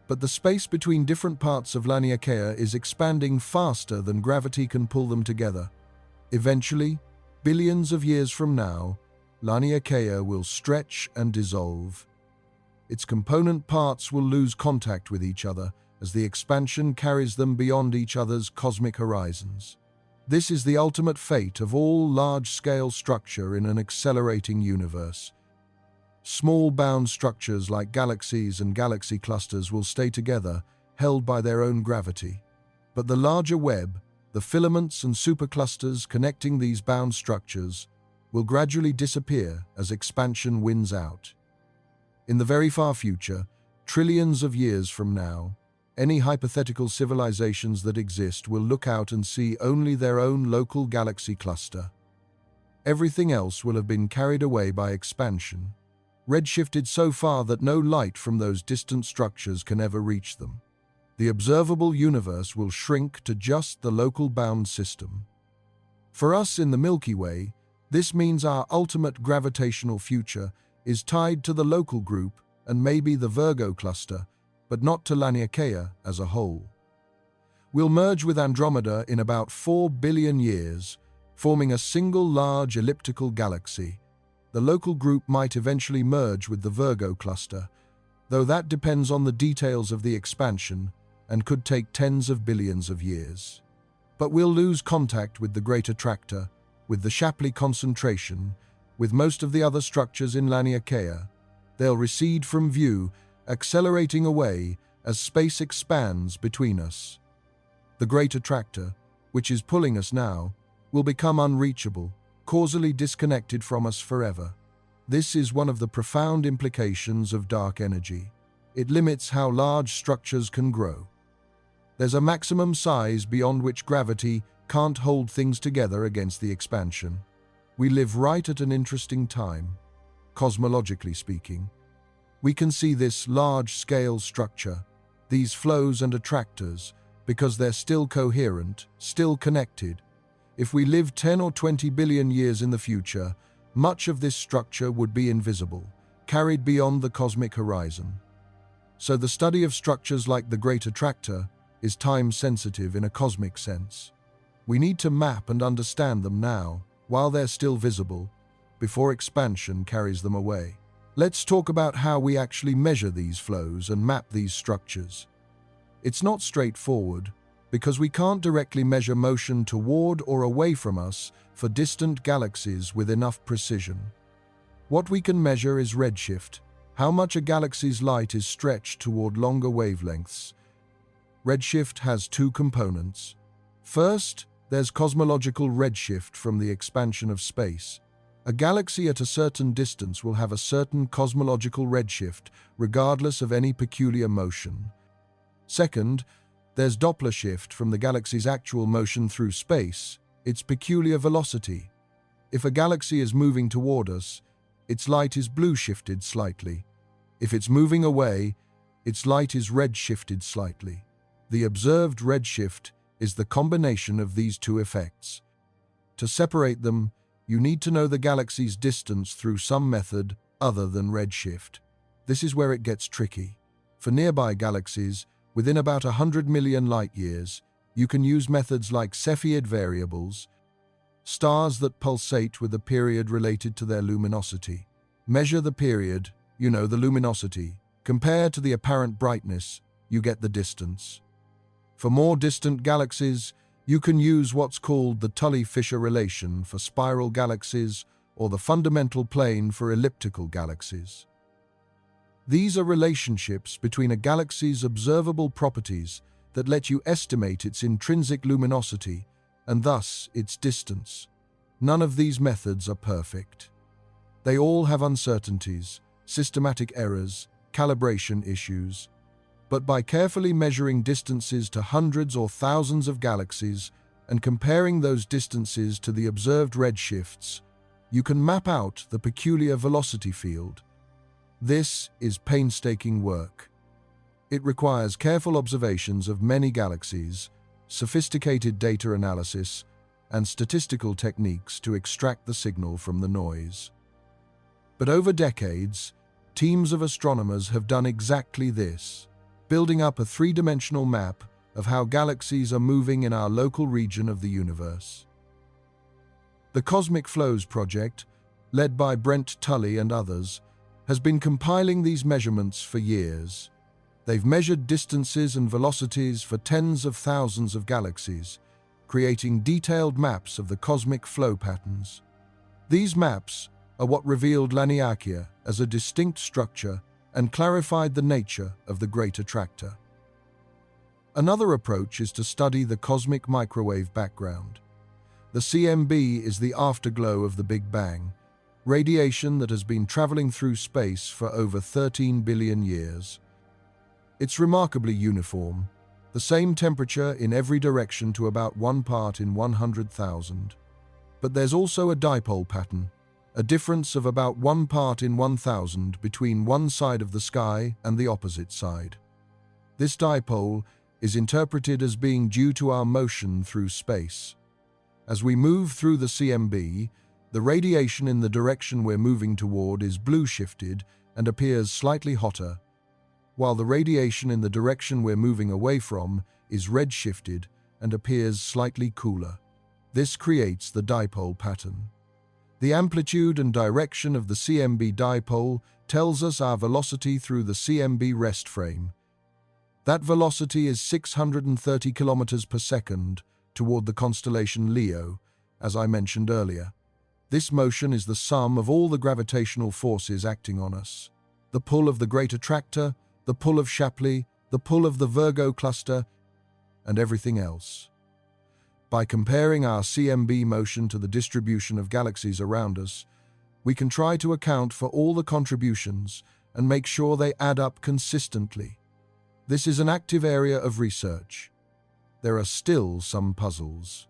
but the space between different parts of Laniakea is expanding faster than gravity can pull them together. Eventually, billions of years from now, Laniakea will stretch and dissolve. Its component parts will lose contact with each other as the expansion carries them beyond each other's cosmic horizons. This is the ultimate fate of all large-scale structure in an accelerating universe. Small bound structures like galaxies and galaxy clusters will stay together, held by their own gravity. But the larger web, the filaments and superclusters connecting these bound structures, will gradually disappear as expansion wins out. In the very far future, trillions of years from now, any hypothetical civilizations that exist will look out and see only their own local galaxy cluster. Everything else will have been carried away by expansion, redshifted so far that no light from those distant structures can ever reach them. The observable universe will shrink to just the local bound system. For us in the Milky Way, this means our ultimate gravitational future is tied to the local group and maybe the Virgo cluster, but not to Laniakea as a whole. We'll merge with Andromeda in about 4 billion years, forming a single large elliptical galaxy. The local group might eventually merge with the Virgo cluster, though that depends on the details of the expansion and could take tens of billions of years. But we'll lose contact with the Great Attractor, with the Shapley concentration, with most of the other structures in Laniakea. They'll recede from view, accelerating away as space expands between us. The Great Attractor, which is pulling us now, will become unreachable, causally disconnected from us forever. This is one of the profound implications of dark energy. It limits how large structures can grow. There's a maximum size beyond which gravity can't hold things together against the expansion. We live right at an interesting time, cosmologically speaking. We can see this large-scale structure, these flows and attractors, because they're still coherent, still connected. If we live 10 or 20 billion years in the future, much of this structure would be invisible, carried beyond the cosmic horizon. So the study of structures like the Great Attractor is time-sensitive in a cosmic sense. We need to map and understand them now, while they're still visible, before expansion carries them away. Let's talk about how we actually measure these flows and map these structures. It's not straightforward, because we can't directly measure motion toward or away from us for distant galaxies with enough precision. What we can measure is redshift, how much a galaxy's light is stretched toward longer wavelengths. Redshift has two components. First, there's cosmological redshift from the expansion of space. A galaxy at a certain distance will have a certain cosmological redshift, regardless of any peculiar motion. Second, there's Doppler shift from the galaxy's actual motion through space, its peculiar velocity. If a galaxy is moving toward us, its light is blue-shifted slightly. If it's moving away, its light is red-shifted slightly. The observed redshift is the combination of these two effects. To separate them, you need to know the galaxy's distance through some method other than redshift. This is where it gets tricky. For nearby galaxies, within about 100 million light-years, you can use methods like Cepheid variables, stars that pulsate with a period related to their luminosity. Measure the period, the luminosity. Compare to the apparent brightness, you get the distance. For more distant galaxies, you can use what's called the Tully-Fisher relation for spiral galaxies or the fundamental plane for elliptical galaxies. These are relationships between a galaxy's observable properties that let you estimate its intrinsic luminosity and thus its distance. None of these methods are perfect. They all have uncertainties, systematic errors, calibration issues. But by carefully measuring distances to hundreds or thousands of galaxies and comparing those distances to the observed redshifts, you can map out the peculiar velocity field. This is painstaking work. It requires careful observations of many galaxies, sophisticated data analysis, and statistical techniques to extract the signal from the noise. But over decades, teams of astronomers have done exactly this, building up a three-dimensional map of how galaxies are moving in our local region of the universe. The Cosmic Flows Project, led by Brent Tully and others, has been compiling these measurements for years. They've measured distances and velocities for tens of thousands of galaxies, creating detailed maps of the cosmic flow patterns. These maps are what revealed Laniakea as a distinct structure and clarified the nature of the Great Attractor. Another approach is to study the cosmic microwave background. The CMB is the afterglow of the Big Bang, radiation that has been traveling through space for over 13 billion years. It's remarkably uniform, the same temperature in every direction to about 1 part in 100,000. But there's also a dipole pattern, a difference of about 1 part in 1,000 between one side of the sky and the opposite side. This dipole is interpreted as being due to our motion through space. As we move through the CMB, the radiation in the direction we're moving toward is blue-shifted and appears slightly hotter, while the radiation in the direction we're moving away from is red-shifted and appears slightly cooler. This creates the dipole pattern. The amplitude and direction of the CMB dipole tells us our velocity through the CMB rest frame. That velocity is 630 kilometers per second toward the constellation Leo, as I mentioned earlier. This motion is the sum of all the gravitational forces acting on us. The pull of the Great Attractor, the pull of Shapley, the pull of the Virgo cluster, and everything else. By comparing our CMB motion to the distribution of galaxies around us, we can try to account for all the contributions and make sure they add up consistently. This is an active area of research. There are still some puzzles.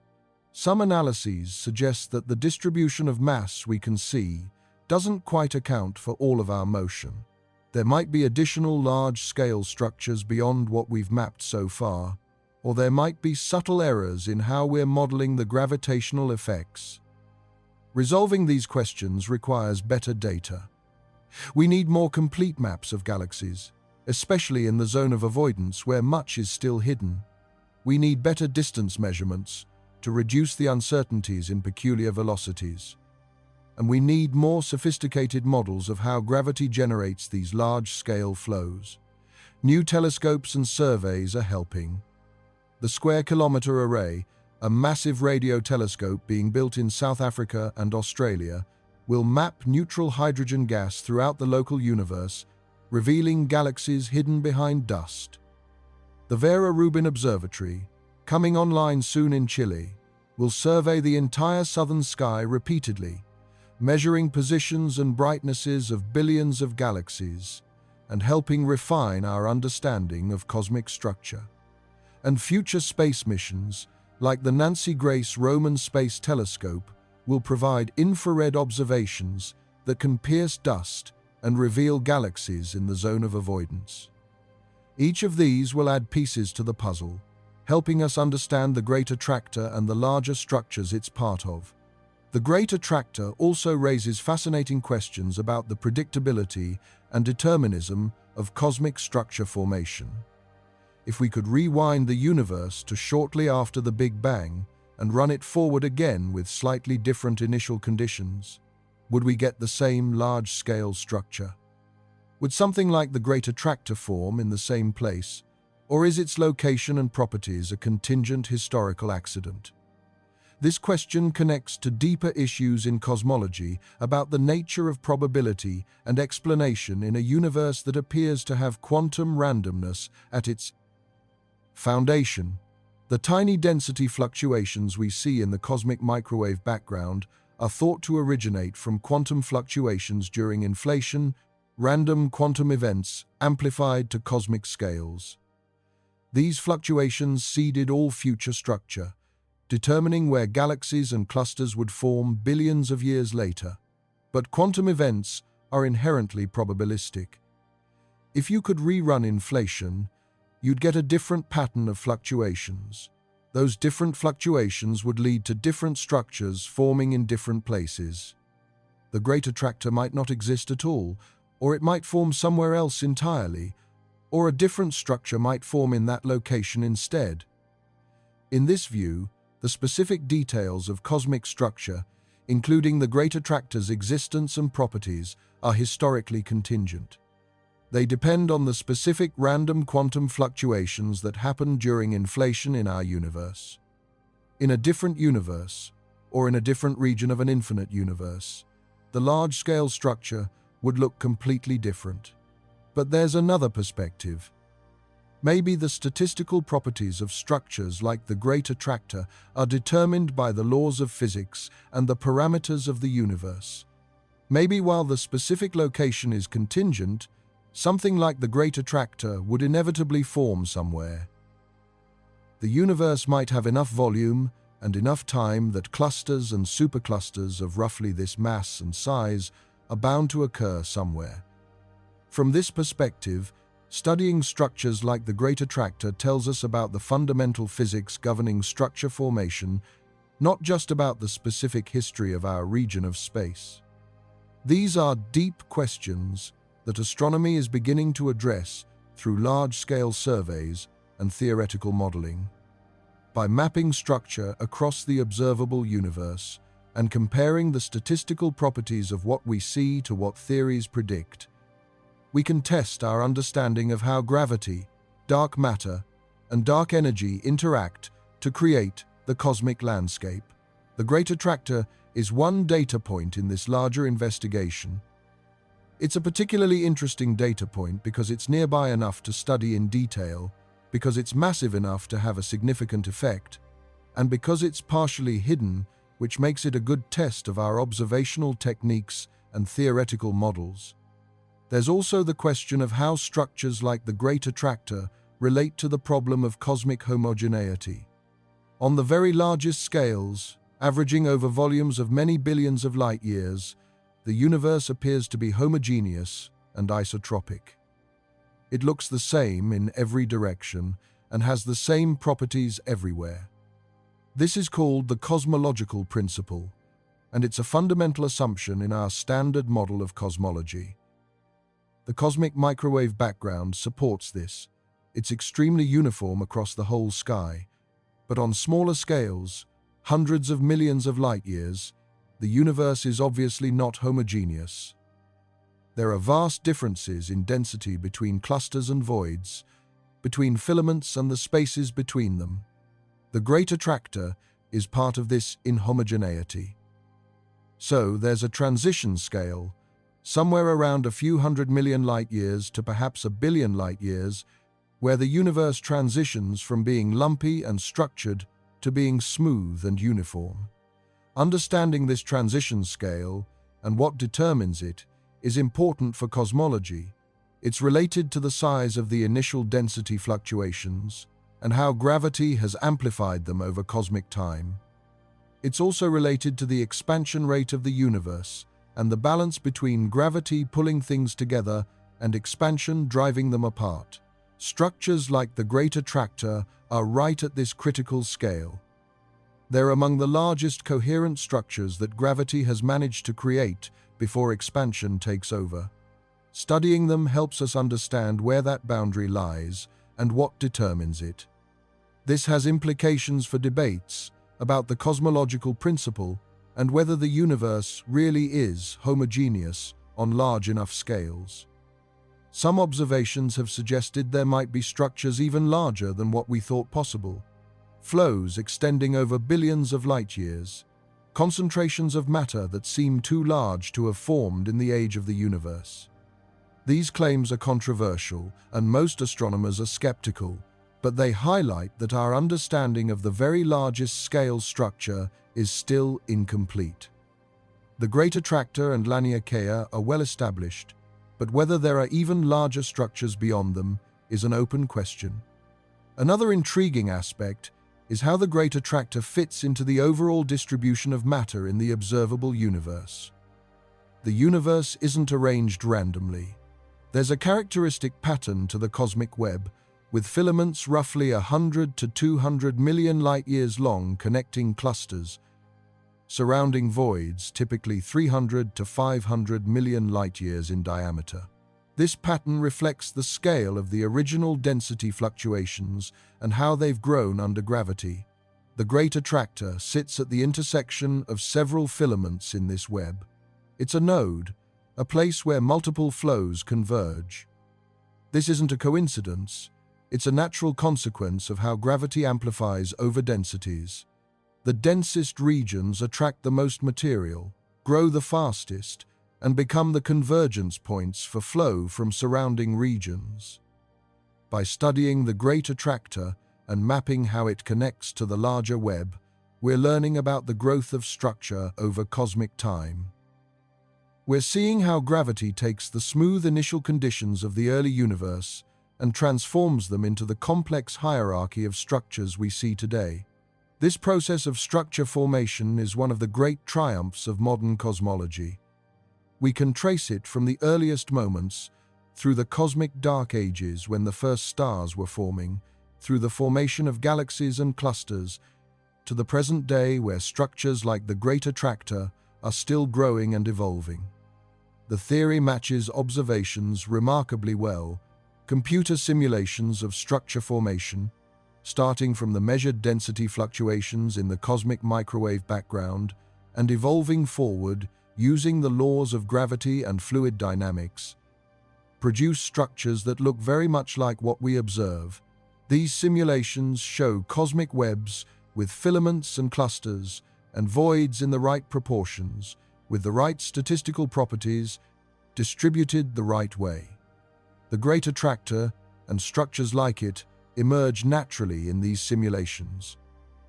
Some analyses suggest that the distribution of mass we can see doesn't quite account for all of our motion. There might be additional large-scale structures beyond what we've mapped so far, or there might be subtle errors in how we're modeling the gravitational effects. Resolving these questions requires better data. We need more complete maps of galaxies, especially in the zone of avoidance where much is still hidden. We need better distance measurements to reduce the uncertainties in peculiar velocities. And we need more sophisticated models of how gravity generates these large-scale flows. New telescopes and surveys are helping. The Square Kilometre Array, a massive radio telescope being built in South Africa and Australia, will map neutral hydrogen gas throughout the local universe, revealing galaxies hidden behind dust. The Vera Rubin Observatory, coming online soon in Chile, will survey the entire southern sky repeatedly, measuring positions and brightnesses of billions of galaxies, and helping refine our understanding of cosmic structure. And future space missions, like the Nancy Grace Roman Space Telescope, will provide infrared observations that can pierce dust and reveal galaxies in the zone of avoidance. Each of these will add pieces to the puzzle, helping us understand the Great Attractor and the larger structures it's part of. The Great Attractor also raises fascinating questions about the predictability and determinism of cosmic structure formation. If we could rewind the universe to shortly after the Big Bang and run it forward again with slightly different initial conditions, would we get the same large-scale structure? Would something like the Great Attractor form in the same place, or is its location and properties a contingent historical accident? This question connects to deeper issues in cosmology about the nature of probability and explanation in a universe that appears to have quantum randomness at its foundation. The tiny density fluctuations we see in the cosmic microwave background are thought to originate from quantum fluctuations during inflation, random quantum events amplified to cosmic scales. These fluctuations seeded all future structure, determining where galaxies and clusters would form billions of years later. But quantum events are inherently probabilistic. If you could rerun inflation, you'd get a different pattern of fluctuations. Those different fluctuations would lead to different structures forming in different places. The Great Attractor might not exist at all, or it might form somewhere else entirely, or a different structure might form in that location instead. In this view, the specific details of cosmic structure, including the Great Attractor's existence and properties, are historically contingent. They depend on the specific random quantum fluctuations that happen during inflation in our universe. In a different universe, or in a different region of an infinite universe, the large-scale structure would look completely different. But there's another perspective. Maybe the statistical properties of structures like the Great Attractor are determined by the laws of physics and the parameters of the universe. Maybe while the specific location is contingent, something like the Great Attractor would inevitably form somewhere. The universe might have enough volume and enough time that clusters and superclusters of roughly this mass and size are bound to occur somewhere. From this perspective, studying structures like the Great Attractor tells us about the fundamental physics governing structure formation, not just about the specific history of our region of space. These are deep questions that astronomy is beginning to address through large-scale surveys and theoretical modeling. By mapping structure across the observable universe and comparing the statistical properties of what we see to what theories predict, we can test our understanding of how gravity, dark matter, and dark energy interact to create the cosmic landscape. The Great Attractor is one data point in this larger investigation. It's a particularly interesting data point because it's nearby enough to study in detail, because it's massive enough to have a significant effect, and because it's partially hidden, which makes it a good test of our observational techniques and theoretical models. There's also the question of how structures like the Great Attractor relate to the problem of cosmic homogeneity. On the very largest scales, averaging over volumes of many billions of light years, the universe appears to be homogeneous and isotropic. It looks the same in every direction and has the same properties everywhere. This is called the cosmological principle, and it's a fundamental assumption in our standard model of cosmology. The cosmic microwave background supports this. It's extremely uniform across the whole sky, but on smaller scales, hundreds of millions of light years, the universe is obviously not homogeneous. There are vast differences in density between clusters and voids, between filaments and the spaces between them. The Great Attractor is part of this inhomogeneity. So there's a transition scale, somewhere around a few 100 million light years to perhaps a billion light years, where the universe transitions from being lumpy and structured to being smooth and uniform. Understanding this transition scale and what determines it is important for cosmology. It's related to the size of the initial density fluctuations and how gravity has amplified them over cosmic time. It's also related to the expansion rate of the universe and the balance between gravity pulling things together and expansion driving them apart. Structures like the Great Attractor are right at this critical scale. They're among the largest coherent structures that gravity has managed to create before expansion takes over. Studying them helps us understand where that boundary lies and what determines it. This has implications for debates about the cosmological principle and whether the universe really is homogeneous on large enough scales. Some observations have suggested there might be structures even larger than what we thought possible, flows extending over billions of light years, concentrations of matter that seem too large to have formed in the age of the universe. These claims are controversial, and most astronomers are skeptical, but they highlight that our understanding of the very largest scale structure is still incomplete. The Great Attractor and Laniakea are well established, but whether there are even larger structures beyond them is an open question. Another intriguing aspect is how the Great Attractor fits into the overall distribution of matter in the observable universe. The universe isn't arranged randomly. There's a characteristic pattern to the cosmic web, with filaments roughly 100 to 200 million light-years long connecting clusters, surrounding voids typically 300 to 500 million light-years in diameter. This pattern reflects the scale of the original density fluctuations and how they've grown under gravity. The Great Attractor sits at the intersection of several filaments in this web. It's a node, a place where multiple flows converge. This isn't a coincidence. It's a natural consequence of how gravity amplifies over densities. The densest regions attract the most material, grow the fastest, and become the convergence points for flow from surrounding regions. By studying the Great Attractor and mapping how it connects to the larger web, we're learning about the growth of structure over cosmic time. We're seeing how gravity takes the smooth initial conditions of the early universe and transforms them into the complex hierarchy of structures we see today. This process of structure formation is one of the great triumphs of modern cosmology. We can trace it from the earliest moments, through the cosmic dark ages when the first stars were forming, through the formation of galaxies and clusters, to the present day where structures like the Great Attractor are still growing and evolving. The theory matches observations remarkably well, computer simulations of structure formation, starting from the measured density fluctuations in the cosmic microwave background and evolving forward using the laws of gravity and fluid dynamics, produce structures that look very much like what we observe. These simulations show cosmic webs with filaments and clusters and voids in the right proportions, with the right statistical properties, distributed the right way. The Great Attractor and structures like it emerge naturally in these simulations.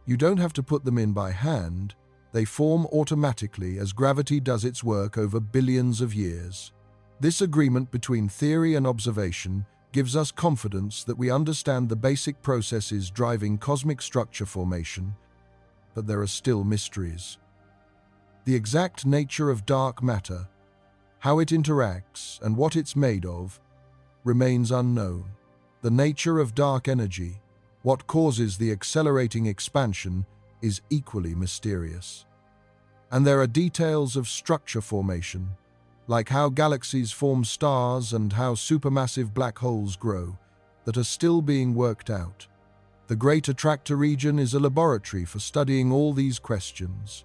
You don't have to put them in by hand, they form automatically as gravity does its work over billions of years. This agreement between theory and observation gives us confidence that we understand the basic processes driving cosmic structure formation, but there are still mysteries. The exact nature of dark matter, how it interacts and what it's made of, remains unknown. The nature of dark energy, what causes the accelerating expansion, is equally mysterious. And there are details of structure formation, like how galaxies form stars and how supermassive black holes grow, that are still being worked out. The Great Attractor region is a laboratory for studying all these questions.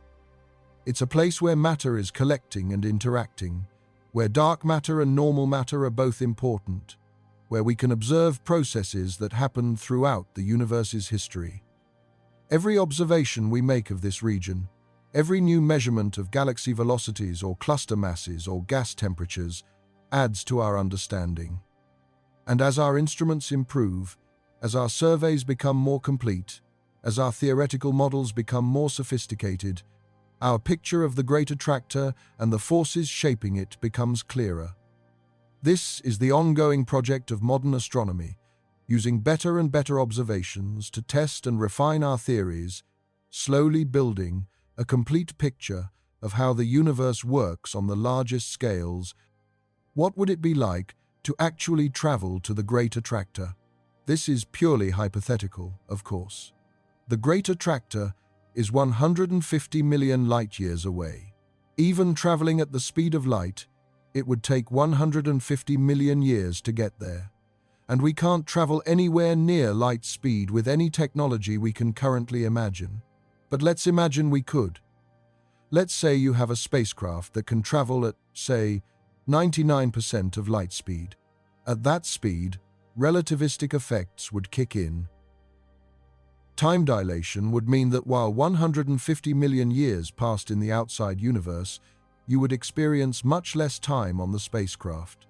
It's a place where matter is collecting and interacting, where dark matter and normal matter are both important, where we can observe processes that happen throughout the universe's history. Every observation we make of this region, every new measurement of galaxy velocities or cluster masses or gas temperatures adds to our understanding. And as our instruments improve, as our surveys become more complete, as our theoretical models become more sophisticated, our picture of the Great Attractor and the forces shaping it becomes clearer. This is the ongoing project of modern astronomy, using better and better observations to test and refine our theories, slowly building a complete picture of how the universe works on the largest scales. What would it be like to actually travel to the Great Attractor? This is purely hypothetical, of course. The Great Attractor is 150 million light-years away. Even traveling at the speed of light, it would take 150 million years to get there. And we can't travel anywhere near light speed with any technology we can currently imagine. But let's imagine we could. Let's say you have a spacecraft that can travel at, say, 99% of light speed. At that speed, relativistic effects would kick in. Time dilation would mean that while 150 million years passed in the outside universe, you would experience much less time on the spacecraft.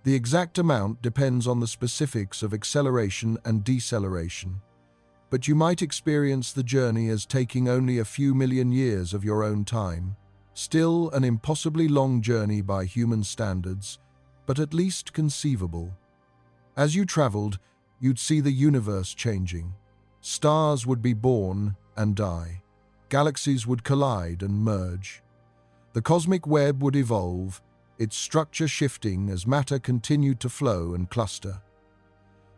The exact amount depends on the specifics of acceleration and deceleration, but you might experience the journey as taking only a few million years of your own time. Still an impossibly long journey by human standards, but at least conceivable. As you traveled, you'd see the universe changing. Stars would be born and die. Galaxies would collide and merge. The cosmic web would evolve, its structure shifting as matter continued to flow and cluster.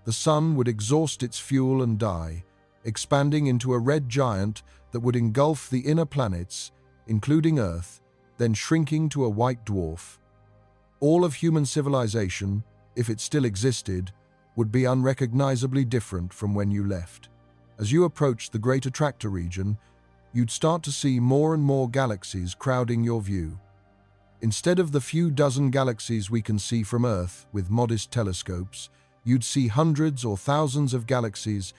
The sun would exhaust its fuel and die, expanding into a red giant that would engulf the inner planets, including Earth, then shrinking to a white dwarf. All of human civilization, if it still existed, would be unrecognizably different from when you left. As you approached the Great Attractor region, you'd start to see more and more galaxies crowding your view. Instead of the few dozen galaxies we can see from Earth with modest telescopes, you'd see hundreds or thousands of galaxies,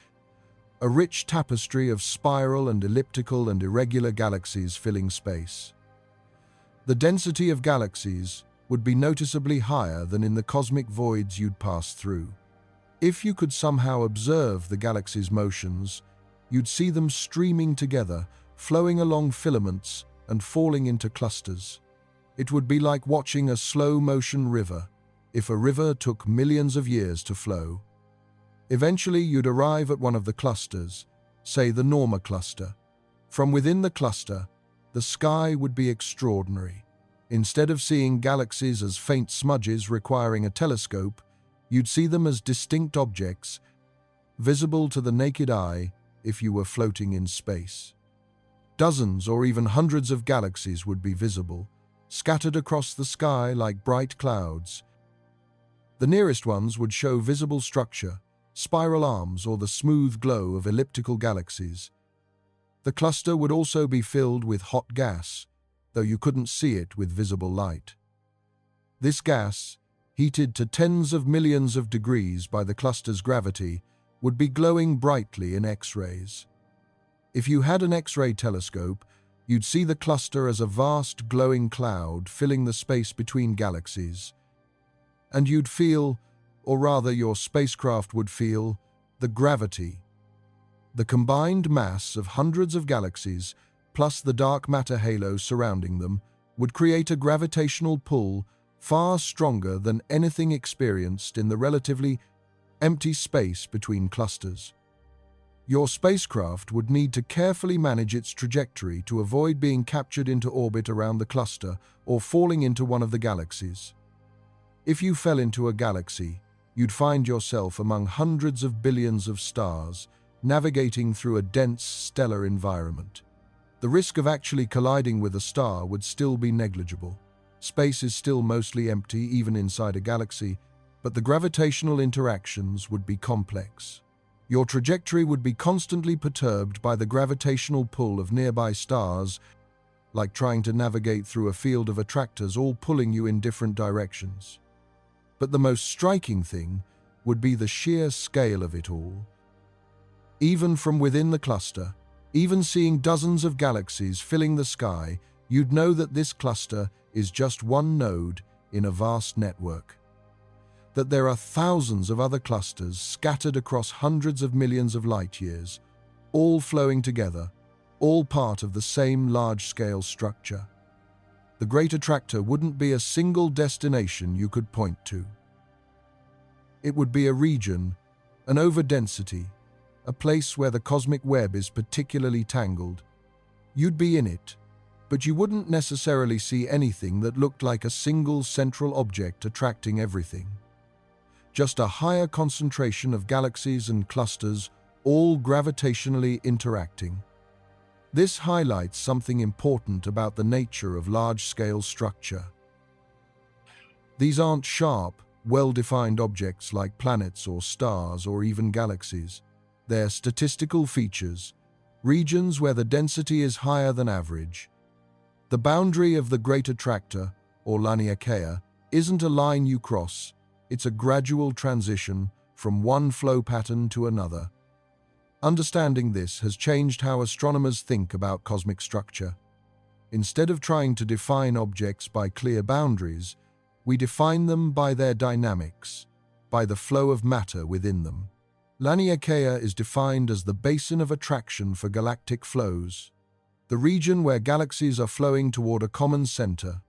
a rich tapestry of spiral and elliptical and irregular galaxies filling space. The density of galaxies would be noticeably higher than in the cosmic voids you'd pass through. If you could somehow observe the galaxies' motions, you'd see them streaming together, flowing along filaments and falling into clusters. It would be like watching a slow-motion river, if a river took millions of years to flow. Eventually, you'd arrive at one of the clusters, say the Norma cluster. From within the cluster, the sky would be extraordinary. Instead of seeing galaxies as faint smudges requiring a telescope, you'd see them as distinct objects, visible to the naked eye if you were floating in space. Dozens or even hundreds of galaxies would be visible, scattered across the sky like bright clouds. The nearest ones would show visible structure, spiral arms, or the smooth glow of elliptical galaxies. The cluster would also be filled with hot gas, though you couldn't see it with visible light. This gas, heated to tens of millions of degrees by the cluster's gravity, would be glowing brightly in X-rays. If you had an X-ray telescope, you'd see the cluster as a vast glowing cloud filling the space between galaxies. And you'd feel, or rather your spacecraft would feel, the gravity. The combined mass of hundreds of galaxies, plus the dark matter halo surrounding them, would create a gravitational pull far stronger than anything experienced in the relatively empty space between clusters. Your spacecraft would need to carefully manage its trajectory to avoid being captured into orbit around the cluster or falling into one of the galaxies. If you fell into a galaxy, you'd find yourself among hundreds of billions of stars, navigating through a dense stellar environment. The risk of actually colliding with a star would still be negligible. Space is still mostly empty even inside a galaxy, but the gravitational interactions would be complex. Your trajectory would be constantly perturbed by the gravitational pull of nearby stars, like trying to navigate through a field of attractors all pulling you in different directions. But the most striking thing would be the sheer scale of it all. Even from within the cluster, even seeing dozens of galaxies filling the sky, you'd know that this cluster is just one node in a vast network. That there are thousands of other clusters scattered across hundreds of millions of light years, all flowing together, all part of the same large-scale structure. The Great Attractor wouldn't be a single destination you could point to. It would be a region, an overdensity, a place where the cosmic web is particularly tangled. You'd be in it, but you wouldn't necessarily see anything that looked like a single central object attracting everything. Just a higher concentration of galaxies and clusters, all gravitationally interacting. This highlights something important about the nature of large-scale structure. These aren't sharp, well-defined objects like planets or stars or even galaxies. They're statistical features, regions where the density is higher than average. The boundary of the Great Attractor, or Laniakea, isn't a line you cross. It's a gradual transition from one flow pattern to another. Understanding this has changed how astronomers think about cosmic structure. Instead of trying to define objects by clear boundaries, we define them by their dynamics, by the flow of matter within them. Laniakea is defined as the basin of attraction for galactic flows, the region where galaxies are flowing toward a common center.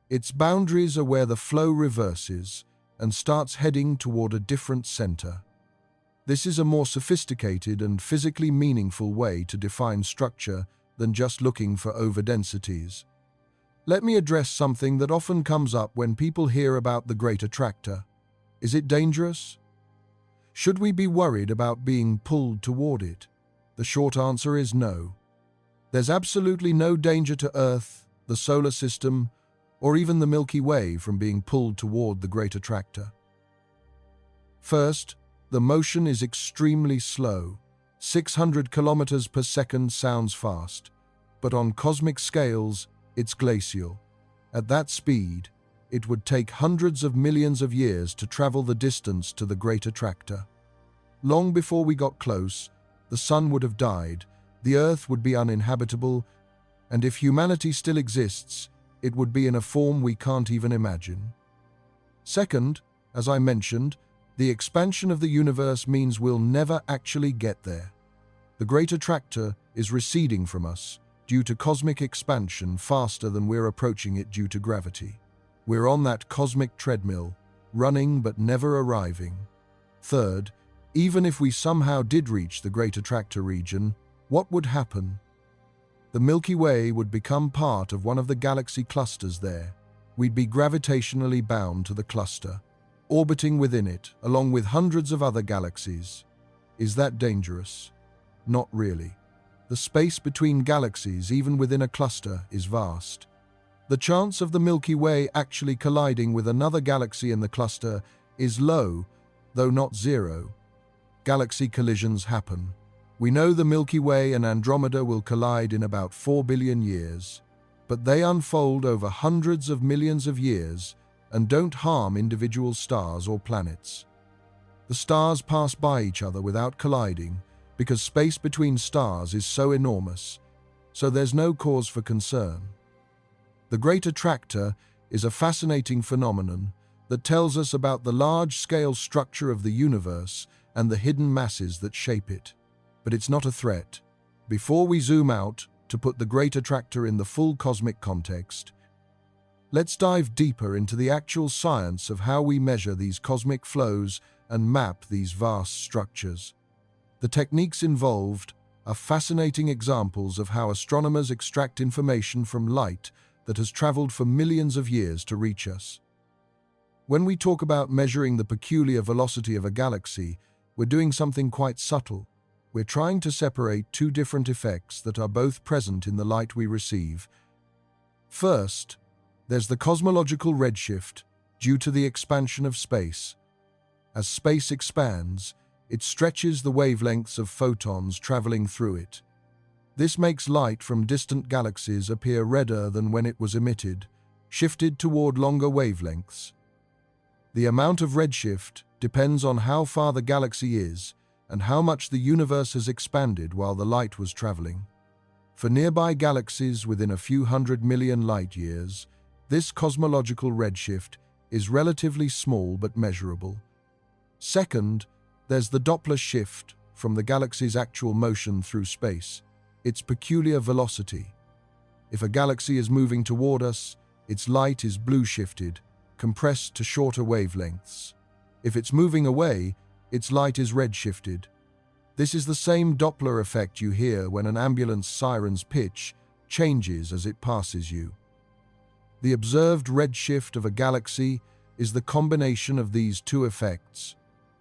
Its boundaries are where the flow reverses and starts heading toward a different center. This is a more sophisticated and physically meaningful way to define structure than just looking for overdensities. Let me address something that often comes up when people hear about the Great Attractor. Is it dangerous? Should we be worried about being pulled toward it? The short answer is no. There's absolutely no danger to Earth, the solar system, or even the Milky Way from being pulled toward the Great Attractor. First, the motion is extremely slow. 600 kilometers per second sounds fast, but on cosmic scales, it's glacial. At that speed, it would take hundreds of millions of years to travel the distance to the Great Attractor. Long before we got close, the sun would have died, the Earth would be uninhabitable, and if humanity still exists, it would be in a form we can't even imagine. Second, as I mentioned, the expansion of the universe means we'll never actually get there. The Great Attractor is receding from us due to cosmic expansion faster than we're approaching it due to gravity. We're on that cosmic treadmill, running but never arriving. Third, even if we somehow did reach the Great Attractor region, what would happen? The Milky Way would become part of one of the galaxy clusters there. We'd be gravitationally bound to the cluster, orbiting within it, along with hundreds of other galaxies. Is that dangerous? Not really. The space between galaxies, even within a cluster, is vast. The chance of the Milky Way actually colliding with another galaxy in the cluster is low, though not zero. Galaxy collisions happen. We know the Milky Way and Andromeda will collide in about 4 billion years, but they unfold over hundreds of millions of years and don't harm individual stars or planets. The stars pass by each other without colliding, because space between stars is so enormous, so there's no cause for concern. The Great Attractor is a fascinating phenomenon that tells us about the large-scale structure of the universe and the hidden masses that shape it. But it's not a threat. Before we zoom out to put the Great Attractor in the full cosmic context, let's dive deeper into the actual science of how we measure these cosmic flows and map these vast structures. The techniques involved are fascinating examples of how astronomers extract information from light that has traveled for millions of years to reach us. When we talk about measuring the peculiar velocity of a galaxy, we're doing something quite subtle. We're trying to separate two different effects that are both present in the light we receive. First, there's the cosmological redshift due to the expansion of space. As space expands, it stretches the wavelengths of photons traveling through it. This makes light from distant galaxies appear redder than when it was emitted, shifted toward longer wavelengths. The amount of redshift depends on how far the galaxy is and how much the universe has expanded while the light was traveling. For nearby galaxies within a few 100 million light-years, this cosmological redshift is relatively small but measurable. Second, there's the Doppler shift from the galaxy's actual motion through space, its peculiar velocity. If a galaxy is moving toward us, its light is blue-shifted, compressed to shorter wavelengths. If it's moving away, its light is red-shifted. This is the same Doppler effect you hear when an ambulance siren's pitch changes as it passes you. The observed redshift of a galaxy is the combination of these two effects.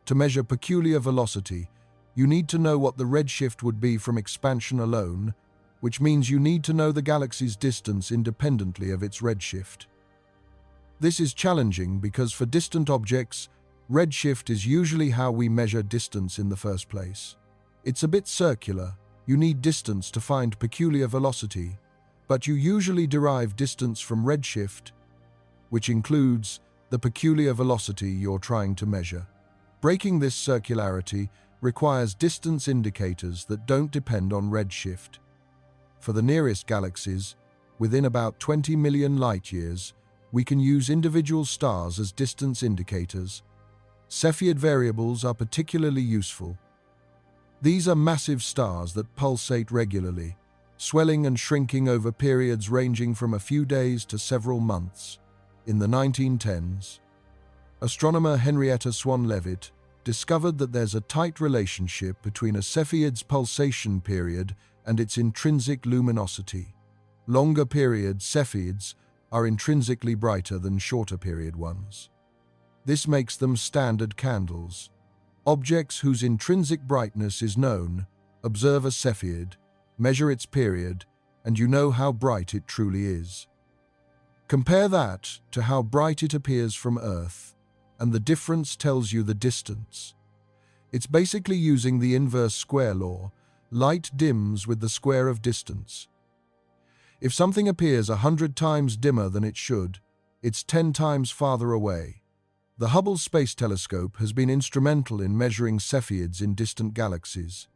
To measure peculiar velocity, you need to know what the redshift would be from expansion alone, which means you need to know the galaxy's distance independently of its redshift. This is challenging because for distant objects, redshift is usually how we measure distance in the first place. It's a bit circular. You need distance to find peculiar velocity, but you usually derive distance from redshift, which includes the peculiar velocity you're trying to measure. Breaking this circularity requires distance indicators that don't depend on redshift. For the nearest galaxies, within about 20 million light-years, we can use individual stars as distance indicators. Cepheid variables are particularly useful. These are massive stars that pulsate regularly, swelling and shrinking over periods ranging from a few days to several months. In the 1910s, astronomer Henrietta Swan-Leavitt discovered that there's a tight relationship between a Cepheid's pulsation period and its intrinsic luminosity. Longer period Cepheids are intrinsically brighter than shorter period ones. This makes them standard candles. Objects whose intrinsic brightness is known, observe a Cepheid, measure its period, and you know how bright it truly is. Compare that to how bright it appears from Earth, and the difference tells you the distance. It's basically using the inverse square law. Light dims with the square of distance. If something appears 100 times dimmer than it should, it's 10 times farther away. The Hubble Space Telescope has been instrumental in measuring Cepheids in distant galaxies.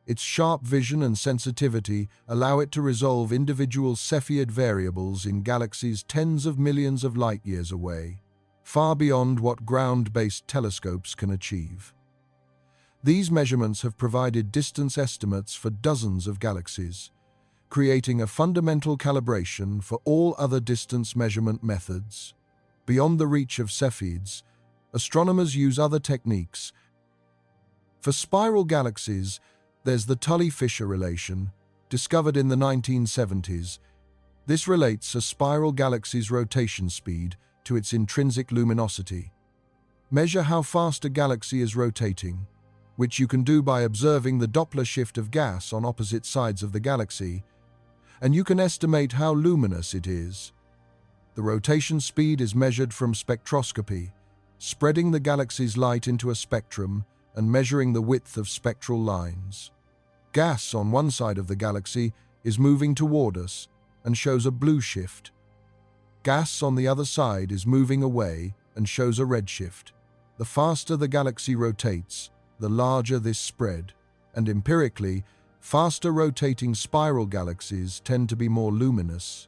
Its sharp vision and sensitivity allow it to resolve individual Cepheid variables in galaxies tens of millions of light-years away, far beyond what ground-based telescopes can achieve. These measurements have provided distance estimates for dozens of galaxies, creating a fundamental calibration for all other distance measurement methods. Beyond the reach of Cepheids, astronomers use other techniques. For spiral galaxies, there's the Tully-Fisher relation, discovered in the 1970s. This relates a spiral galaxy's rotation speed to its intrinsic luminosity. Measure how fast a galaxy is rotating, which you can do by observing the Doppler shift of gas on opposite sides of the galaxy, and you can estimate how luminous it is. The rotation speed is measured from spectroscopy, spreading the galaxy's light into a spectrum and measuring the width of spectral lines. Gas on one side of the galaxy is moving toward us and shows a blue shift. Gas on the other side is moving away and shows a red shift. The faster the galaxy rotates, the larger this spread, and empirically, faster rotating spiral galaxies tend to be more luminous.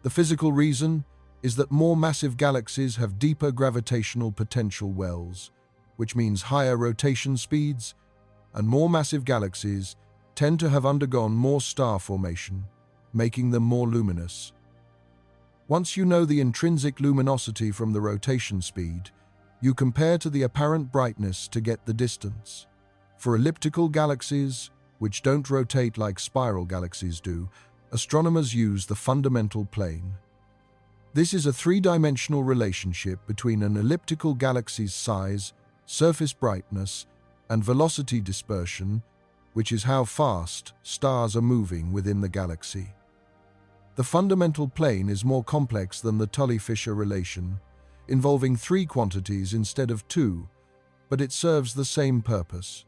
The physical reason is that more massive galaxies have deeper gravitational potential wells, which means higher rotation speeds, and more massive galaxies tend to have undergone more star formation, making them more luminous. Once you know the intrinsic luminosity from the rotation speed, you compare to the apparent brightness to get the distance. For elliptical galaxies, which don't rotate like spiral galaxies do, astronomers use the fundamental plane. This is a three-dimensional relationship between an elliptical galaxy's size, surface brightness, and velocity dispersion, which is how fast stars are moving within the galaxy. The fundamental plane is more complex than the Tully-Fisher relation, involving three quantities instead of two, but it serves the same purpose.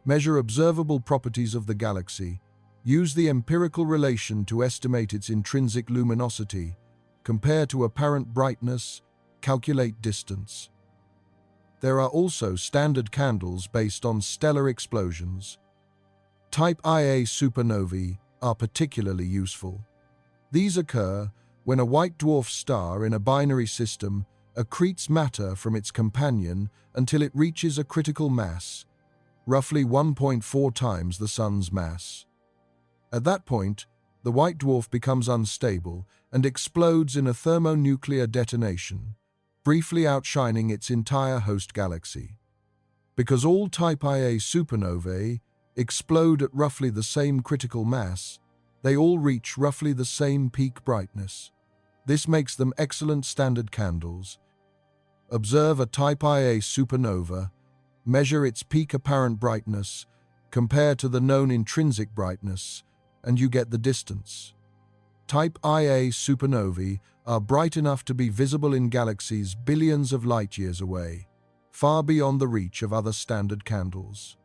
Measure observable properties of the galaxy, use the empirical relation to estimate its intrinsic luminosity, compare to apparent brightness, calculate distance. There are also standard candles based on stellar explosions. Type Ia supernovae are particularly useful. These occur when a white dwarf star in a binary system accretes matter from its companion until it reaches a critical mass, roughly 1.4 times the Sun's mass. At that point, the white dwarf becomes unstable and explodes in a thermonuclear detonation, briefly outshining its entire host galaxy. Because all Type Ia supernovae explode at roughly the same critical mass, they all reach roughly the same peak brightness. This makes them excellent standard candles. Observe a Type Ia supernova, measure its peak apparent brightness, compare to the known intrinsic brightness, and you get the distance. Type Ia supernovae are bright enough to be visible in galaxies billions of light-years away, far beyond the reach of other standard candles.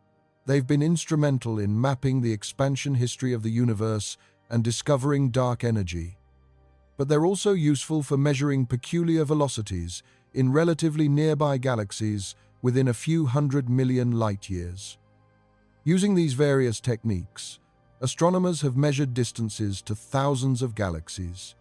They've been instrumental in mapping the expansion history of the universe and discovering dark energy. But they're also useful for measuring peculiar velocities in relatively nearby galaxies within a few 100 million light-years. Using these various techniques, astronomers have measured distances to thousands of galaxies.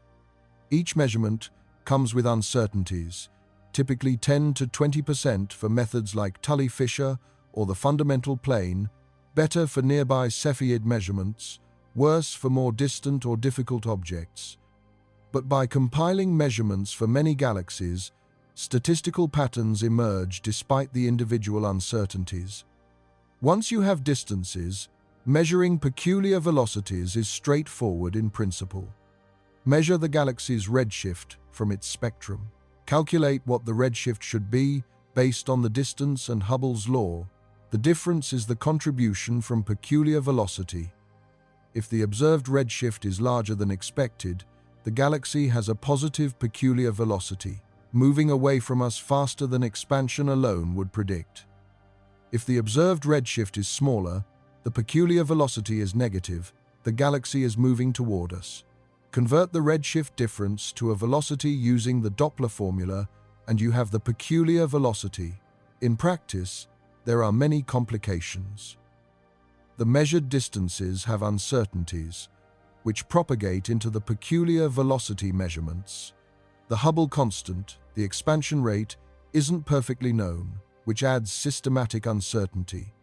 Each measurement comes with uncertainties, typically 10 to 20% for methods like Tully-Fisher or the fundamental plane, better for nearby Cepheid measurements, worse for more distant or difficult objects. But by compiling measurements for many galaxies, statistical patterns emerge despite the individual uncertainties. Once you have distances, measuring peculiar velocities is straightforward in principle. Measure the galaxy's redshift from its spectrum. Calculate what the redshift should be based on the distance and Hubble's law. The difference is the contribution from peculiar velocity. If the observed redshift is larger than expected, the galaxy has a positive peculiar velocity, moving away from us faster than expansion alone would predict. If the observed redshift is smaller, the peculiar velocity is negative, the galaxy is moving toward us. Convert the redshift difference to a velocity using the Doppler formula, and you have the peculiar velocity. In practice, there are many complications. The measured distances have uncertainties, which propagate into the peculiar velocity measurements. The Hubble constant, the expansion rate, isn't perfectly known, which adds systematic uncertainty.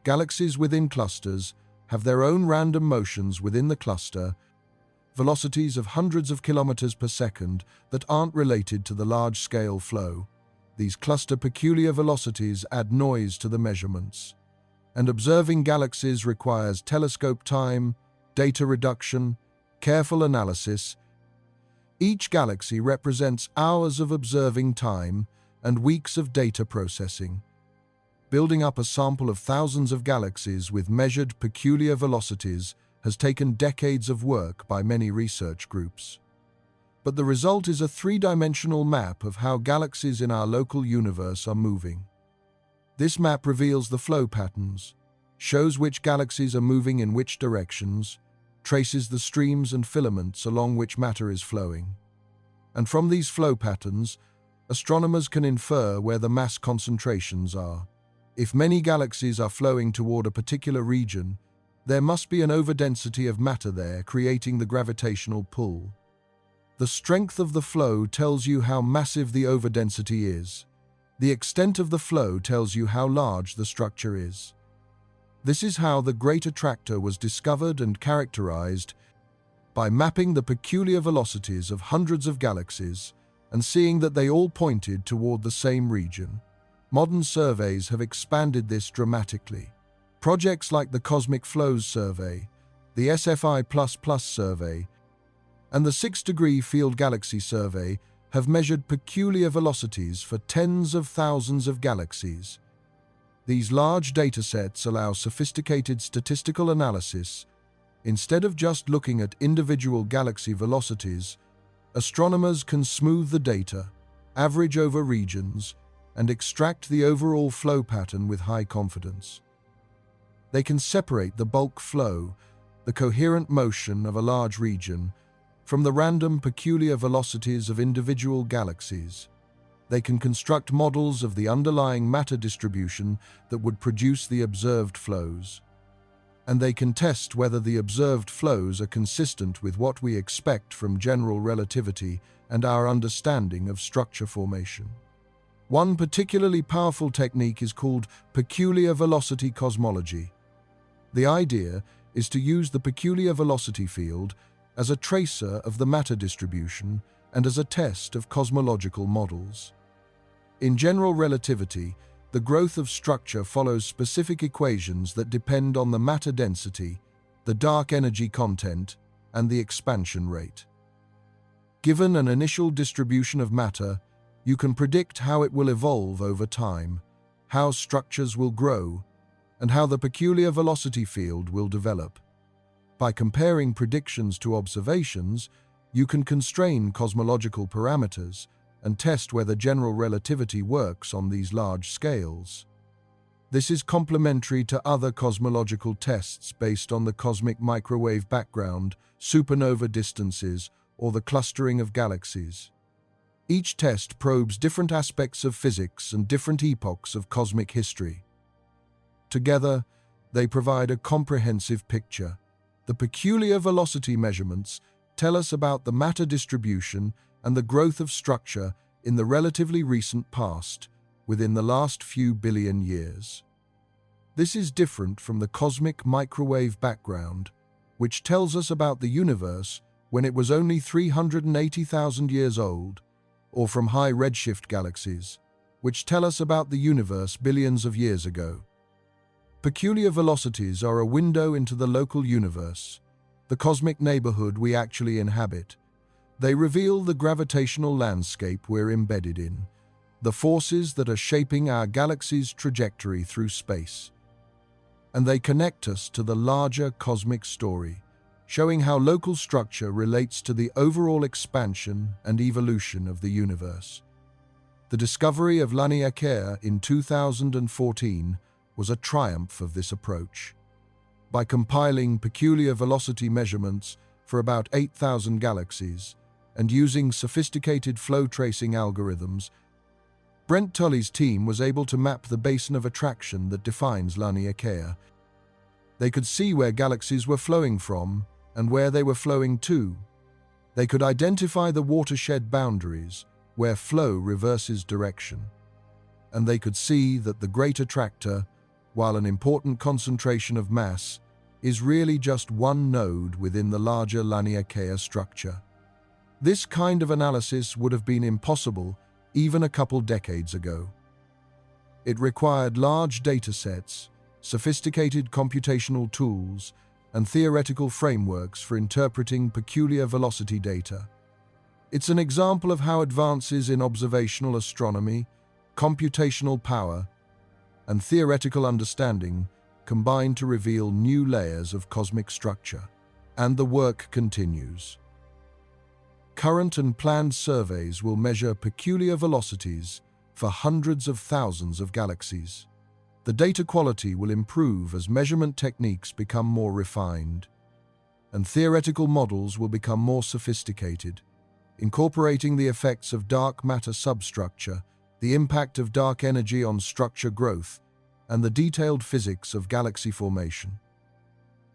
Galaxies within clusters have their own random motions within the cluster, velocities of hundreds of kilometers per second that aren't related to the large-scale flow. These cluster peculiar velocities add noise to the measurements. And observing galaxies requires telescope time, data reduction, careful analysis. Each galaxy represents hours of observing time and weeks of data processing. Building up a sample of thousands of galaxies with measured peculiar velocities has taken decades of work by many research groups. But the result is a three-dimensional map of how galaxies in our local universe are moving. This map reveals the flow patterns, shows which galaxies are moving in which directions, traces the streams and filaments along which matter is flowing. And from these flow patterns, astronomers can infer where the mass concentrations are. If many galaxies are flowing toward a particular region, there must be an overdensity of matter there, creating the gravitational pull. The strength of the flow tells you how massive the overdensity is. The extent of the flow tells you how large the structure is. This is how the Great Attractor was discovered and characterized, by mapping the peculiar velocities of hundreds of galaxies and seeing that they all pointed toward the same region. Modern surveys have expanded this dramatically. Projects like the Cosmic Flows Survey, the SFI++ Survey, and the 6-degree Field Galaxy Survey have measured peculiar velocities for tens of thousands of galaxies. These large datasets allow sophisticated statistical analysis. Instead of just looking at individual galaxy velocities, astronomers can smooth the data, average over regions, and extract the overall flow pattern with high confidence. They can separate the bulk flow, the coherent motion of a large region, from the random peculiar velocities of individual galaxies. They can construct models of the underlying matter distribution that would produce the observed flows. And they can test whether the observed flows are consistent with what we expect from general relativity and our understanding of structure formation. One particularly powerful technique is called peculiar velocity cosmology. The idea is to use the peculiar velocity field as a tracer of the matter distribution and as a test of cosmological models. In general relativity, the growth of structure follows specific equations that depend on the matter density, the dark energy content, and the expansion rate. Given an initial distribution of matter, you can predict how it will evolve over time, how structures will grow, and how the peculiar velocity field will develop. By comparing predictions to observations, you can constrain cosmological parameters and test whether general relativity works on these large scales. This is complementary to other cosmological tests based on the cosmic microwave background, supernova distances, or the clustering of galaxies. Each test probes different aspects of physics and different epochs of cosmic history. Together, they provide a comprehensive picture. The peculiar velocity measurements tell us about the matter distribution and the growth of structure in the relatively recent past, within the last few billion years. This is different from the cosmic microwave background, which tells us about the universe when it was only 380,000 years old, or from high redshift galaxies, which tell us about the universe billions of years ago. Peculiar velocities are a window into the local universe, the cosmic neighborhood we actually inhabit. They reveal the gravitational landscape we're embedded in, the forces that are shaping our galaxy's trajectory through space. And they connect us to the larger cosmic story, showing how local structure relates to the overall expansion and evolution of the universe. The discovery of Laniakea in 2014 was a triumph of this approach. By compiling peculiar velocity measurements for about 8,000 galaxies, and using sophisticated flow tracing algorithms, Brent Tully's team was able to map the basin of attraction that defines Laniakea. They could see where galaxies were flowing from and where they were flowing to. They could identify the watershed boundaries, where flow reverses direction. And they could see that the Great Attractor, while an important concentration of mass, is really just one node within the larger Laniakea structure. This kind of analysis would have been impossible even a couple decades ago. It required large data sets, sophisticated computational tools, and theoretical frameworks for interpreting peculiar velocity data. It's an example of how advances in observational astronomy, computational power, and theoretical understanding combine to reveal new layers of cosmic structure. And the work continues. Current and planned surveys will measure peculiar velocities for hundreds of thousands of galaxies. The data quality will improve as measurement techniques become more refined, and theoretical models will become more sophisticated, incorporating the effects of dark matter substructure, the impact of dark energy on structure growth, and the detailed physics of galaxy formation.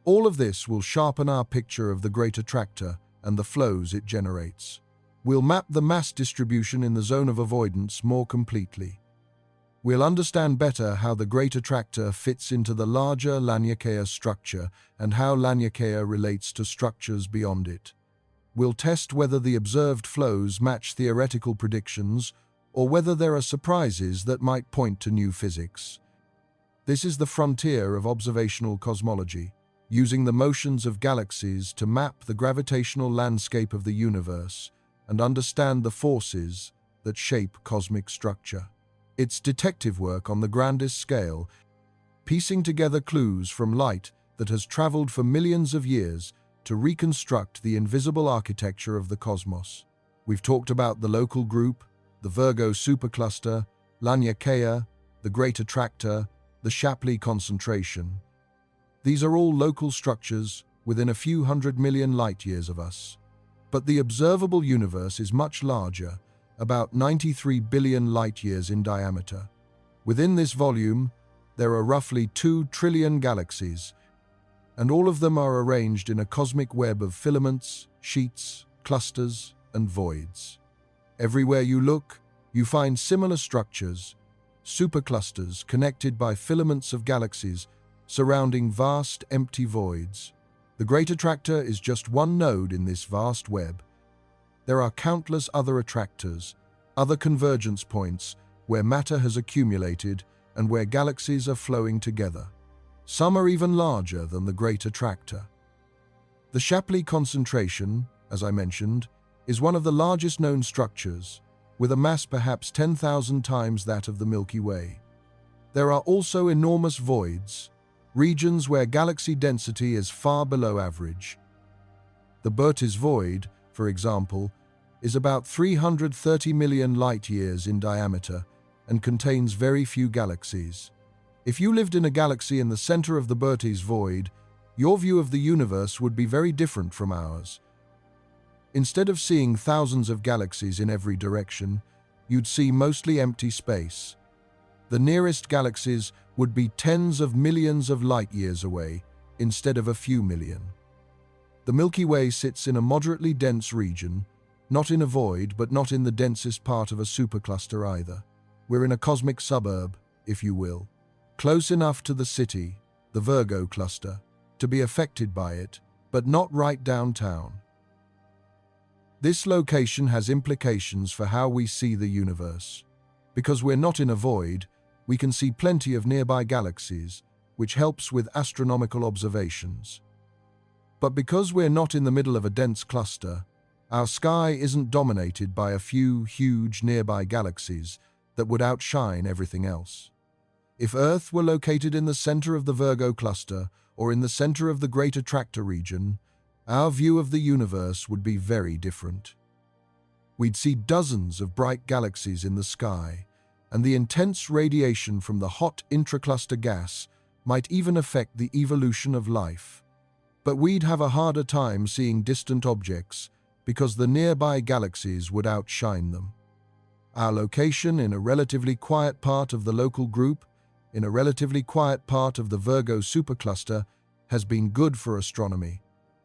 All of this will sharpen our picture of the Great Attractor and the flows it generates. We'll map the mass distribution in the zone of avoidance more completely. We'll understand better how the Great Attractor fits into the larger Laniakea structure and how Laniakea relates to structures beyond it. We'll test whether the observed flows match theoretical predictions or whether there are surprises that might point to new physics. This is the frontier of observational cosmology, using the motions of galaxies to map the gravitational landscape of the universe and understand the forces that shape cosmic structure. It's detective work on the grandest scale, piecing together clues from light that has traveled for millions of years to reconstruct the invisible architecture of the cosmos. We've talked about the local group, the Virgo supercluster, Laniakea, the Great Attractor, the Shapley concentration. These are all local structures within a few 100 million light-years of us. But the observable universe is much larger, about 93 billion light-years in diameter. Within this volume, there are roughly 2 trillion galaxies, and all of them are arranged in a cosmic web of filaments, sheets, clusters, and voids. Everywhere you look, you find similar structures, superclusters connected by filaments of galaxies surrounding vast empty voids. The Great Attractor is just one node in this vast web. There are countless other attractors, other convergence points where matter has accumulated and where galaxies are flowing together. Some are even larger than the Great Attractor. The Shapley concentration, as I mentioned, is one of the largest known structures, with a mass perhaps 10,000 times that of the Milky Way. There are also enormous voids, regions where galaxy density is far below average. The Berthes void, for example, is about 330 million light-years in diameter and contains very few galaxies. If you lived in a galaxy in the center of the Berthes void, your view of the universe would be very different from ours. Instead of seeing thousands of galaxies in every direction, you'd see mostly empty space. The nearest galaxies would be tens of millions of light-years away, instead of a few million. The Milky Way sits in a moderately dense region, not in a void, but not in the densest part of a supercluster either. We're in a cosmic suburb, if you will, close enough to the city, the Virgo cluster, to be affected by it, but not right downtown. This location has implications for how we see the universe. Because we're not in a void, we can see plenty of nearby galaxies, which helps with astronomical observations. But because we're not in the middle of a dense cluster, our sky isn't dominated by a few huge nearby galaxies that would outshine everything else. If Earth were located in the center of the Virgo cluster or in the center of the Great Attractor region, our view of the universe would be very different. We'd see dozens of bright galaxies in the sky, and the intense radiation from the hot intracluster gas might even affect the evolution of life. But we'd have a harder time seeing distant objects because the nearby galaxies would outshine them. Our location in a relatively quiet part of the local group, in a relatively quiet part of the Virgo supercluster, has been good for astronomy.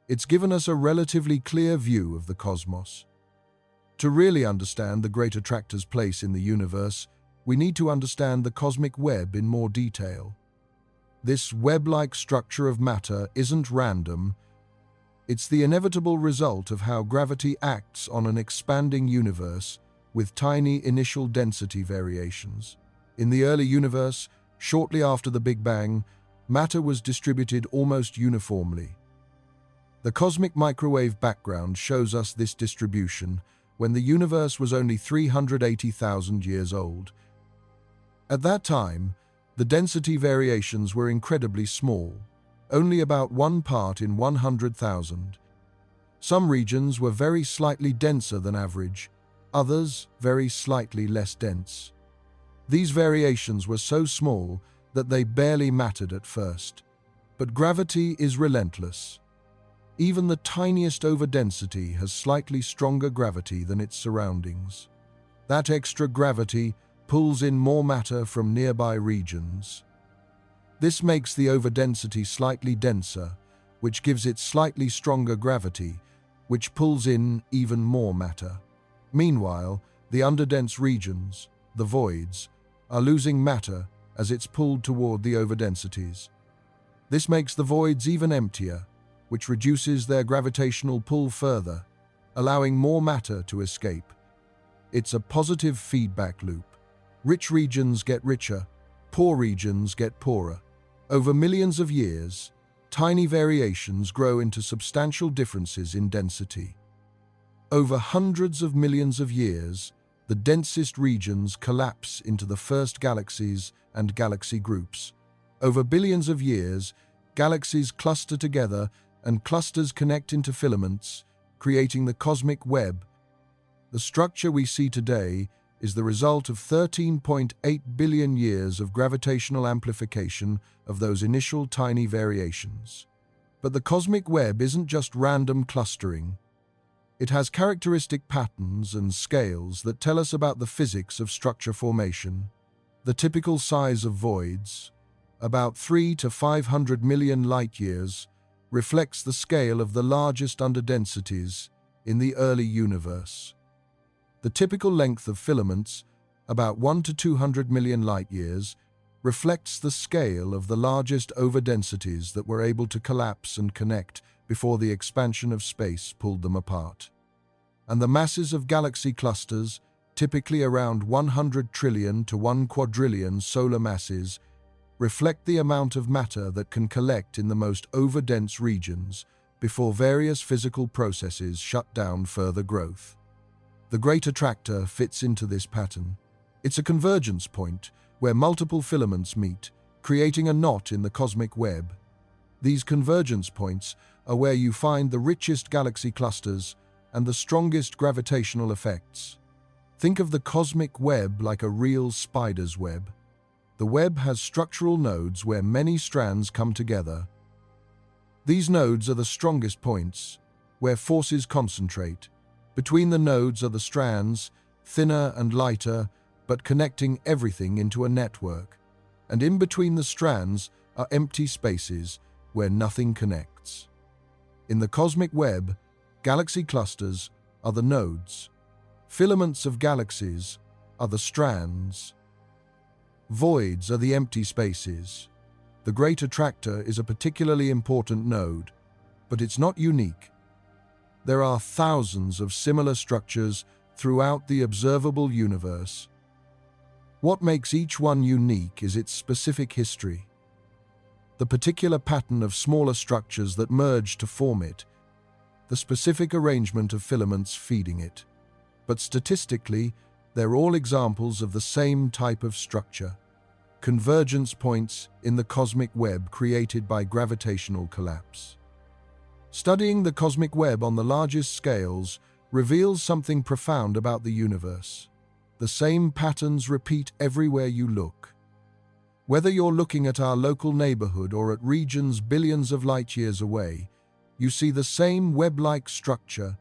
It's given us a relatively clear view of the cosmos. To really understand the Great Attractor's place in the universe, we need to understand the cosmic web in more detail. This web-like structure of matter isn't random. It's the inevitable result of how gravity acts on an expanding universe with tiny initial density variations. In the early universe, shortly after the Big Bang, matter was distributed almost uniformly. The cosmic microwave background shows us this distribution when the universe was only 380,000 years old. At that time, the density variations were incredibly small, only about 1 part in 100,000. Some regions were very slightly denser than average, others very slightly less dense. These variations were so small that they barely mattered at first. But gravity is relentless. Even the tiniest overdensity has slightly stronger gravity than its surroundings. That extra gravity pulls in more matter from nearby regions. This makes the overdensity slightly denser, which gives it slightly stronger gravity, which pulls in even more matter. Meanwhile, the underdense regions, the voids, are losing matter as it's pulled toward the overdensities. This makes the voids even emptier, which reduces their gravitational pull further, allowing more matter to escape. It's a positive feedback loop. Rich regions get richer, poor regions get poorer. Over millions of years, tiny variations grow into substantial differences in density. Over hundreds of millions of years, the densest regions collapse into the first galaxies and galaxy groups. Over billions of years, galaxies cluster together and clusters connect into filaments, creating the cosmic web. The structure we see today is the result of 13.8 billion years of gravitational amplification of those initial tiny variations. But the cosmic web isn't just random clustering. It has characteristic patterns and scales that tell us about the physics of structure formation. The typical size of voids, about 3 to 500 million light-years, reflects the scale of the largest underdensities in the early universe. The typical length of filaments, about 1 to 200 million light-years, reflects the scale of the largest overdensities that were able to collapse and connect before the expansion of space pulled them apart. And the masses of galaxy clusters, typically around 100 trillion to 1 quadrillion solar masses, reflect the amount of matter that can collect in the most overdense regions before various physical processes shut down further growth. The Great Attractor fits into this pattern. It's a convergence point where multiple filaments meet, creating a knot in the cosmic web. These convergence points are where you find the richest galaxy clusters and the strongest gravitational effects. Think of the cosmic web like a real spider's web. The web has structural nodes where many strands come together. These nodes are the strongest points, where forces concentrate. Between the nodes are the strands, thinner and lighter, but connecting everything into a network. And in between the strands are empty spaces where nothing connects. In the cosmic web, galaxy clusters are the nodes. Filaments of galaxies are the strands. Voids are the empty spaces. The Great Attractor is a particularly important node, but it's not unique. There are thousands of similar structures throughout the observable universe. What makes each one unique is its specific history, the particular pattern of smaller structures that merge to form it, the specific arrangement of filaments feeding it. But statistically, they're all examples of the same type of structure, convergence points in the cosmic web created by gravitational collapse. Studying the cosmic web on the largest scales reveals something profound about the universe. The same patterns repeat everywhere you look. Whether you're looking at our local neighborhood or at regions billions of light-years away, you see the same web-like structure,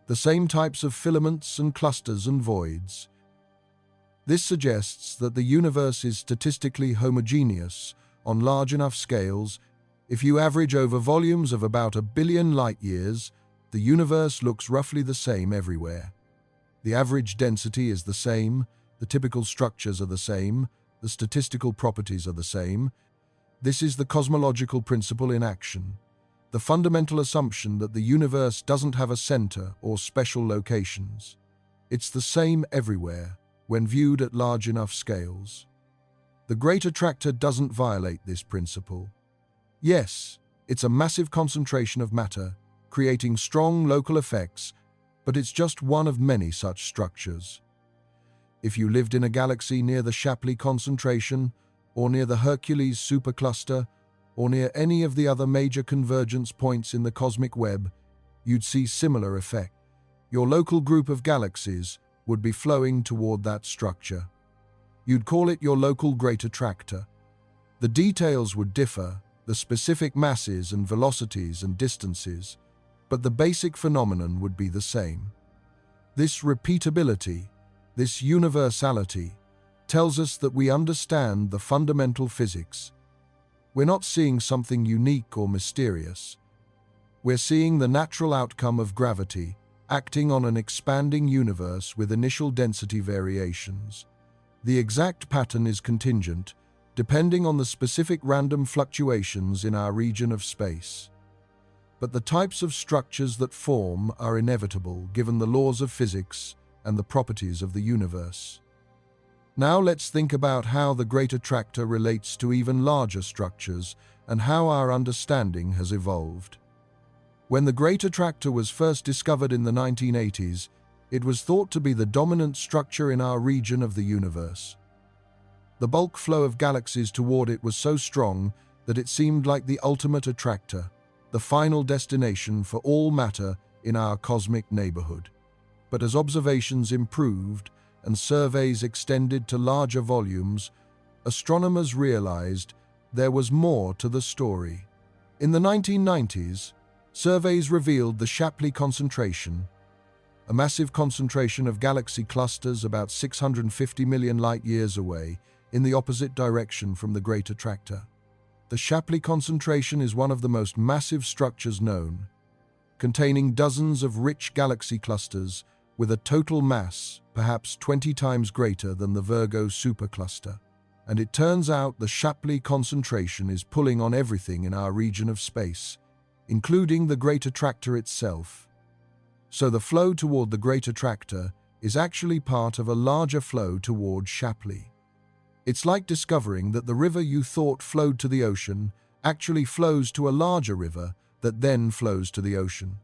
the same types of filaments and clusters and voids. This suggests that the universe is statistically homogeneous on large enough scales. If you average over volumes of about 1 billion light-years, the universe looks roughly the same everywhere. The average density is the same, the typical structures are the same, the statistical properties are the same. This is the cosmological principle in action, the fundamental assumption that the universe doesn't have a center or special locations. It's the same everywhere when viewed at large enough scales. The Great Attractor doesn't violate this principle. Yes, it's a massive concentration of matter, creating strong local effects, but it's just one of many such structures. If you lived in a galaxy near the Shapley concentration, or near the Hercules supercluster, or near any of the other major convergence points in the cosmic web, you'd see similar effects. Your local group of galaxies would be flowing toward that structure. You'd call it your local Great Attractor. The details would differ, the specific masses and velocities and distances, but the basic phenomenon would be the same. This repeatability, this universality, tells us that we understand the fundamental physics. We're not seeing something unique or mysterious. We're seeing the natural outcome of gravity, acting on an expanding universe with initial density variations. The exact pattern is contingent, depending on the specific random fluctuations in our region of space. But the types of structures that form are inevitable given the laws of physics and the properties of the universe. Now let's think about how the Great Attractor relates to even larger structures and how our understanding has evolved. When the Great Attractor was first discovered in the 1980s, it was thought to be the dominant structure in our region of the universe. The bulk flow of galaxies toward it was so strong that it seemed like the ultimate attractor, the final destination for all matter in our cosmic neighborhood. But as observations improved and surveys extended to larger volumes, astronomers realized there was more to the story. In the 1990s, surveys revealed the Shapley concentration, a massive concentration of galaxy clusters about 650 million light-years away in the opposite direction from the Great Attractor. The Shapley concentration is one of the most massive structures known, containing dozens of rich galaxy clusters with a total mass perhaps 20 times greater than the Virgo supercluster. And it turns out the Shapley concentration is pulling on everything in our region of space, including the Great Attractor itself. So the flow toward the Great Attractor is actually part of a larger flow toward Shapley. It's like discovering that the river you thought flowed to the ocean actually flows to a larger river that then flows to the ocean.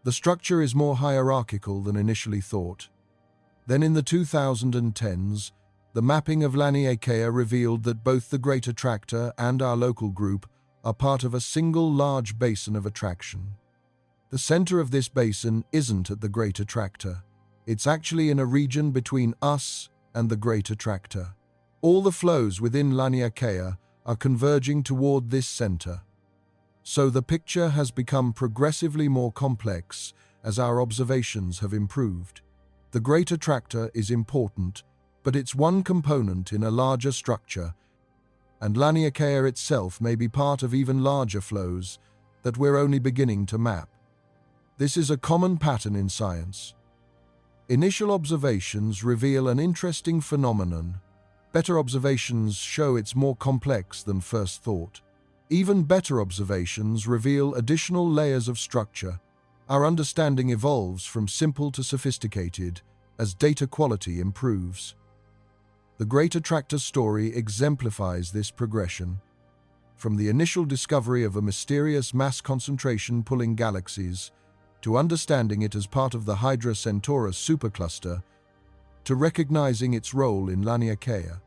The structure is more hierarchical than initially thought. Then in the 2010s, the mapping of Laniakea revealed that both the Great Attractor and our local group are part of a single large basin of attraction. The center of this basin isn't at the Great Attractor. It's actually in a region between us and the Great Attractor. All the flows within Laniakea are converging toward this center. So the picture has become progressively more complex as our observations have improved. The Great Attractor is important, but it's one component in a larger structure, and Laniakea itself may be part of even larger flows that we're only beginning to map. This is a common pattern in science. Initial observations reveal an interesting phenomenon. Better observations show it's more complex than first thought. Even better observations reveal additional layers of structure. Our understanding evolves from simple to sophisticated as data quality improves. The Great Attractor story exemplifies this progression. From the initial discovery of a mysterious mass concentration pulling galaxies, to understanding it as part of the Hydra Centaurus supercluster, to recognizing its role in Laniakea,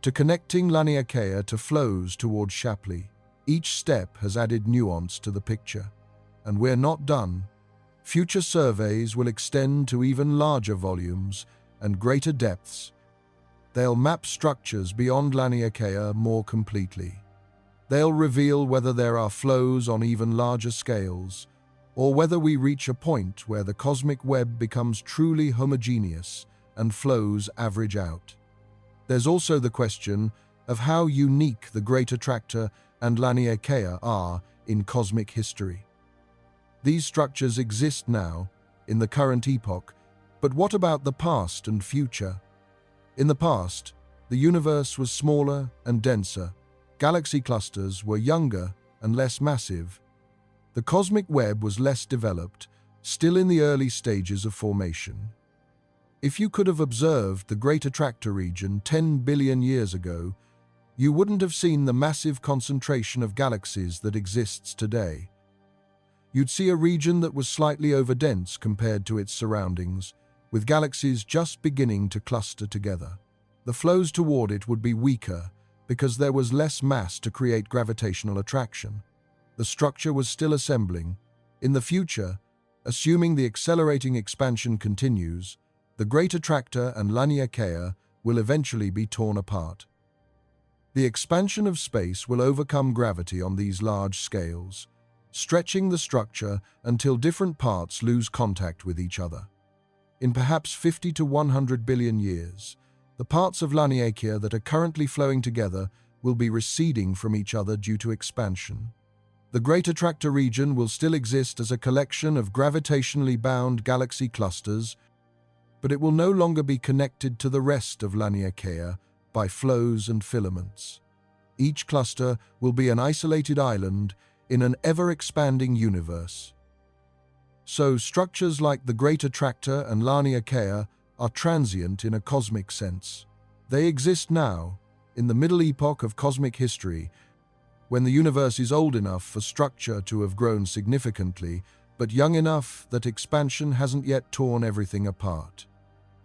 to connecting Laniakea to flows toward Shapley. Each step has added nuance to the picture. And we're not done. Future surveys will extend to even larger volumes and greater depths. They'll map structures beyond Laniakea more completely. They'll reveal whether there are flows on even larger scales, or whether we reach a point where the cosmic web becomes truly homogeneous and flows average out. There's also the question of how unique the Great Attractor and Laniakea are in cosmic history. These structures exist now, in the current epoch, but what about the past and future? In the past, the universe was smaller and denser. Galaxy clusters were younger and less massive. The cosmic web was less developed, still in the early stages of formation. If you could have observed the Great Attractor region 10 billion years ago, you wouldn't have seen the massive concentration of galaxies that exists today. You'd see a region that was slightly overdense compared to its surroundings, with galaxies just beginning to cluster together. The flows toward it would be weaker because there was less mass to create gravitational attraction. The structure was still assembling. In the future, assuming the accelerating expansion continues, the Great Attractor and Laniakea will eventually be torn apart. The expansion of space will overcome gravity on these large scales, stretching the structure until different parts lose contact with each other. In perhaps 50 to 100 billion years, the parts of Laniakea that are currently flowing together will be receding from each other due to expansion. The Great Attractor region will still exist as a collection of gravitationally bound galaxy clusters, but it will no longer be connected to the rest of Laniakea by flows and filaments. Each cluster will be an isolated island in an ever-expanding universe. So structures like the Great Attractor and Laniakea are transient in a cosmic sense. They exist now, in the middle epoch of cosmic history, when the universe is old enough for structure to have grown significantly, but young enough that expansion hasn't yet torn everything apart.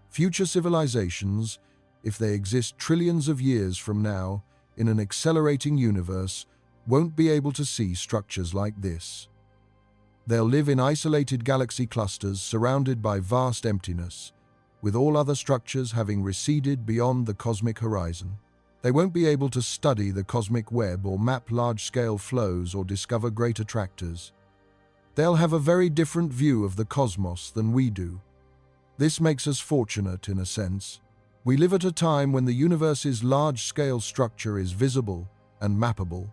Future civilizations, if they exist trillions of years from now, in an accelerating universe, won't be able to see structures like this. They'll live in isolated galaxy clusters surrounded by vast emptiness, with all other structures having receded beyond the cosmic horizon. They won't be able to study the cosmic web or map large-scale flows or discover great attractors. They'll have a very different view of the cosmos than we do. This makes us fortunate in a sense. We live at a time when the universe's large-scale structure is visible and mappable.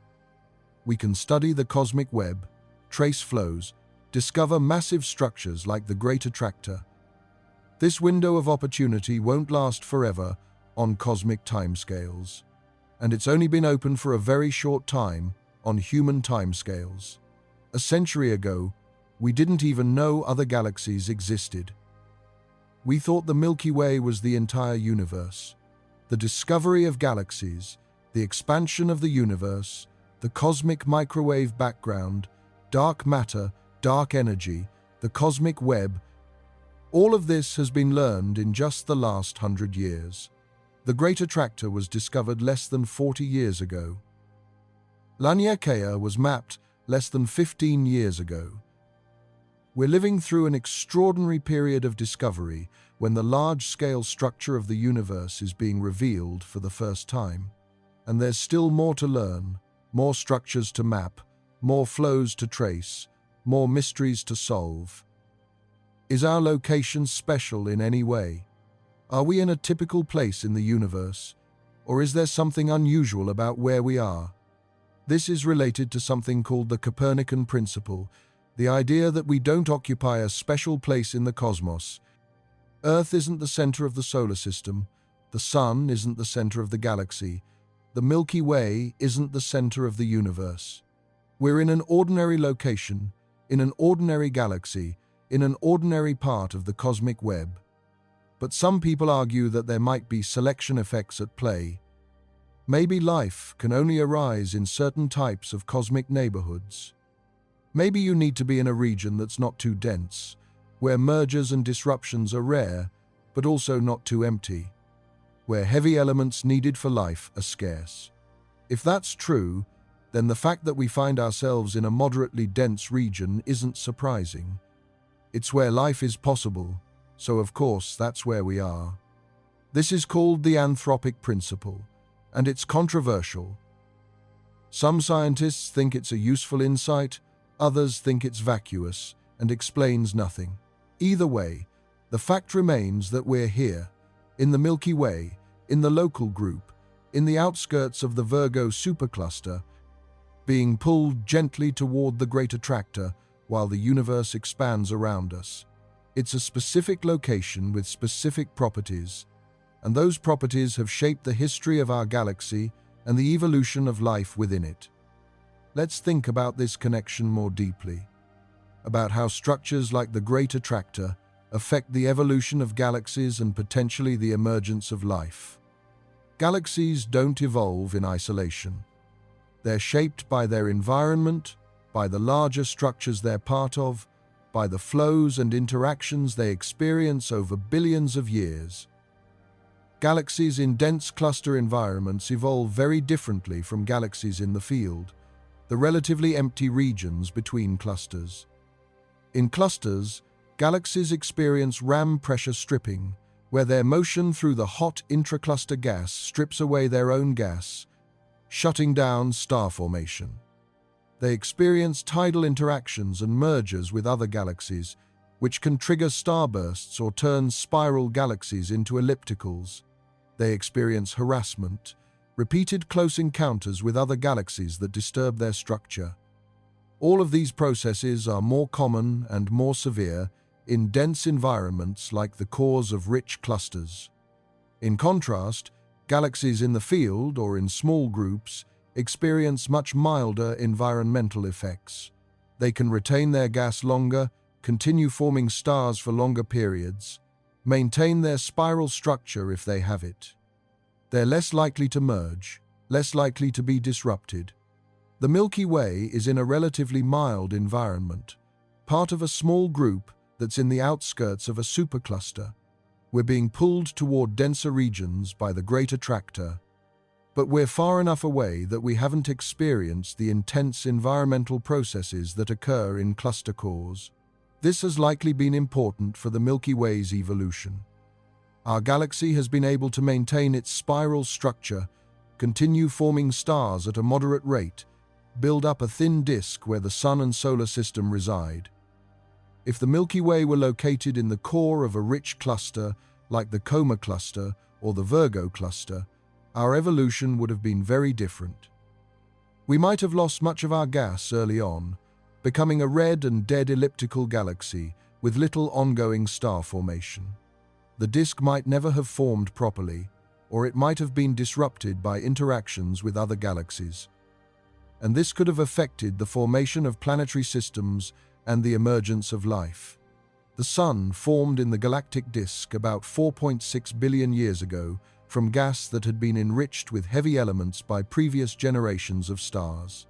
We can study the cosmic web, trace flows, discover massive structures like the Great Attractor. This window of opportunity won't last forever on cosmic timescales, and it's only been open for a very short time on human timescales. A century ago, we didn't even know other galaxies existed. We thought the Milky Way was the entire universe. The discovery of galaxies, the expansion of the universe, the cosmic microwave background, dark matter, dark energy, the cosmic web, all of this has been learned in just the last 100 years. The Great Attractor was discovered less than 40 years ago. Laniakea was mapped less than 15 years ago. We're living through an extraordinary period of discovery when the large-scale structure of the universe is being revealed for the first time. And there's still more to learn, more structures to map, more flows to trace, more mysteries to solve. Is our location special in any way? Are we in a typical place in the universe, or is there something unusual about where we are? This is related to something called the Copernican principle, the idea that we don't occupy a special place in the cosmos. Earth isn't the center of the solar system, the Sun isn't the center of the galaxy, the Milky Way isn't the center of the universe. We're in an ordinary location, in an ordinary galaxy, in an ordinary part of the cosmic web. But some people argue that there might be selection effects at play. Maybe life can only arise in certain types of cosmic neighborhoods. Maybe you need to be in a region that's not too dense, where mergers and disruptions are rare, but also not too empty, where heavy elements needed for life are scarce. If that's true, then the fact that we find ourselves in a moderately dense region isn't surprising. It's where life is possible, so of course that's where we are. This is called the anthropic principle, and it's controversial. Some scientists think it's a useful insight, others think it's vacuous and explains nothing. Either way, the fact remains that we're here, in the Milky Way, in the local group, in the outskirts of the Virgo supercluster, being pulled gently toward the Great Attractor while the universe expands around us. It's a specific location with specific properties, and those properties have shaped the history of our galaxy and the evolution of life within it. Let's think about this connection more deeply, about how structures like the Great Attractor affect the evolution of galaxies and potentially the emergence of life. Galaxies don't evolve in isolation. They're shaped by their environment, by the larger structures they're part of, by the flows and interactions they experience over billions of years. Galaxies in dense cluster environments evolve very differently from galaxies in the field, the relatively empty regions between clusters. In clusters, galaxies experience ram pressure stripping, where their motion through the hot intracluster gas strips away their own gas, shutting down star formation. They experience tidal interactions and mergers with other galaxies, which can trigger starbursts or turn spiral galaxies into ellipticals. They experience harassment, repeated close encounters with other galaxies that disturb their structure. All of these processes are more common and more severe in dense environments like the cores of rich clusters. In contrast, galaxies in the field or in small groups experience much milder environmental effects. They can retain their gas longer, continue forming stars for longer periods, maintain their spiral structure if they have it. They're less likely to merge, less likely to be disrupted. The Milky Way is in a relatively mild environment, part of a small group that's in the outskirts of a supercluster. We're being pulled toward denser regions by the Great Attractor, but we're far enough away that we haven't experienced the intense environmental processes that occur in cluster cores. This has likely been important for the Milky Way's evolution. Our galaxy has been able to maintain its spiral structure, continue forming stars at a moderate rate, build up a thin disk where the Sun and Solar System reside. If the Milky Way were located in the core of a rich cluster like the Coma cluster or the Virgo cluster, our evolution would have been very different. We might have lost much of our gas early on, becoming a red and dead elliptical galaxy with little ongoing star formation. The disk might never have formed properly, or it might have been disrupted by interactions with other galaxies. And this could have affected the formation of planetary systems and the emergence of life. The Sun formed in the galactic disk about 4.6 billion years ago from gas that had been enriched with heavy elements by previous generations of stars.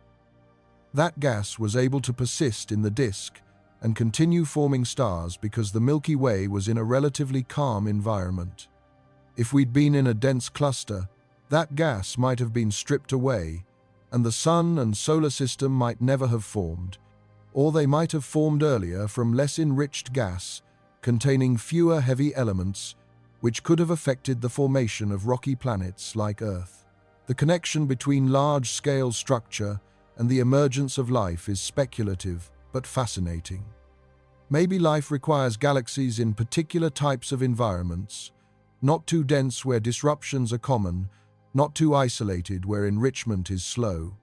That gas was able to persist in the disk and continue forming stars because the Milky Way was in a relatively calm environment. If we'd been in a dense cluster, that gas might have been stripped away, and the Sun and Solar System might never have formed, or they might have formed earlier from less enriched gas containing fewer heavy elements, which could have affected the formation of rocky planets like Earth. The connection between large-scale structure and the emergence of life is speculative but fascinating. Maybe life requires galaxies in particular types of environments, not too dense where disruptions are common, not too isolated where enrichment is slow.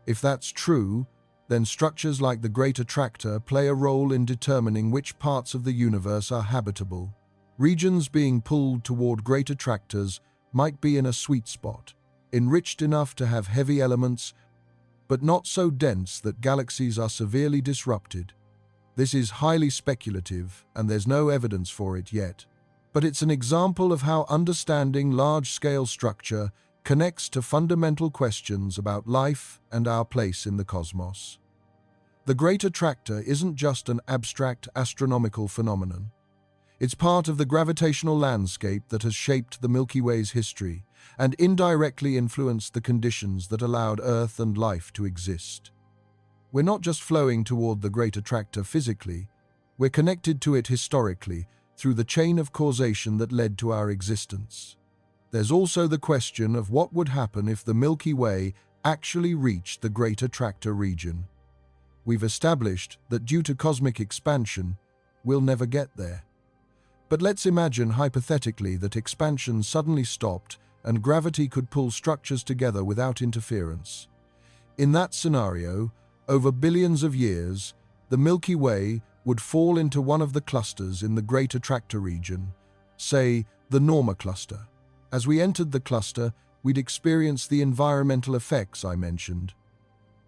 If that's true, then structures like the Great Attractor play a role in determining which parts of the universe are habitable. Regions being pulled toward great attractors might be in a sweet spot, enriched enough to have heavy elements, but not so dense that galaxies are severely disrupted. This is highly speculative, and there's no evidence for it yet. But it's an example of how understanding large-scale structure connects to fundamental questions about life and our place in the cosmos. The Great Attractor isn't just an abstract astronomical phenomenon. It's part of the gravitational landscape that has shaped the Milky Way's history and indirectly influenced the conditions that allowed Earth and life to exist. We're not just flowing toward the Great Attractor physically, we're connected to it historically through the chain of causation that led to our existence. There's also the question of what would happen if the Milky Way actually reached the Great Attractor region. We've established that due to cosmic expansion, we'll never get there. But let's imagine hypothetically that expansion suddenly stopped and gravity could pull structures together without interference. In that scenario, over billions of years, the Milky Way would fall into one of the clusters in the Great Attractor region, say the Norma cluster. As we entered the cluster, we'd experience the environmental effects I mentioned.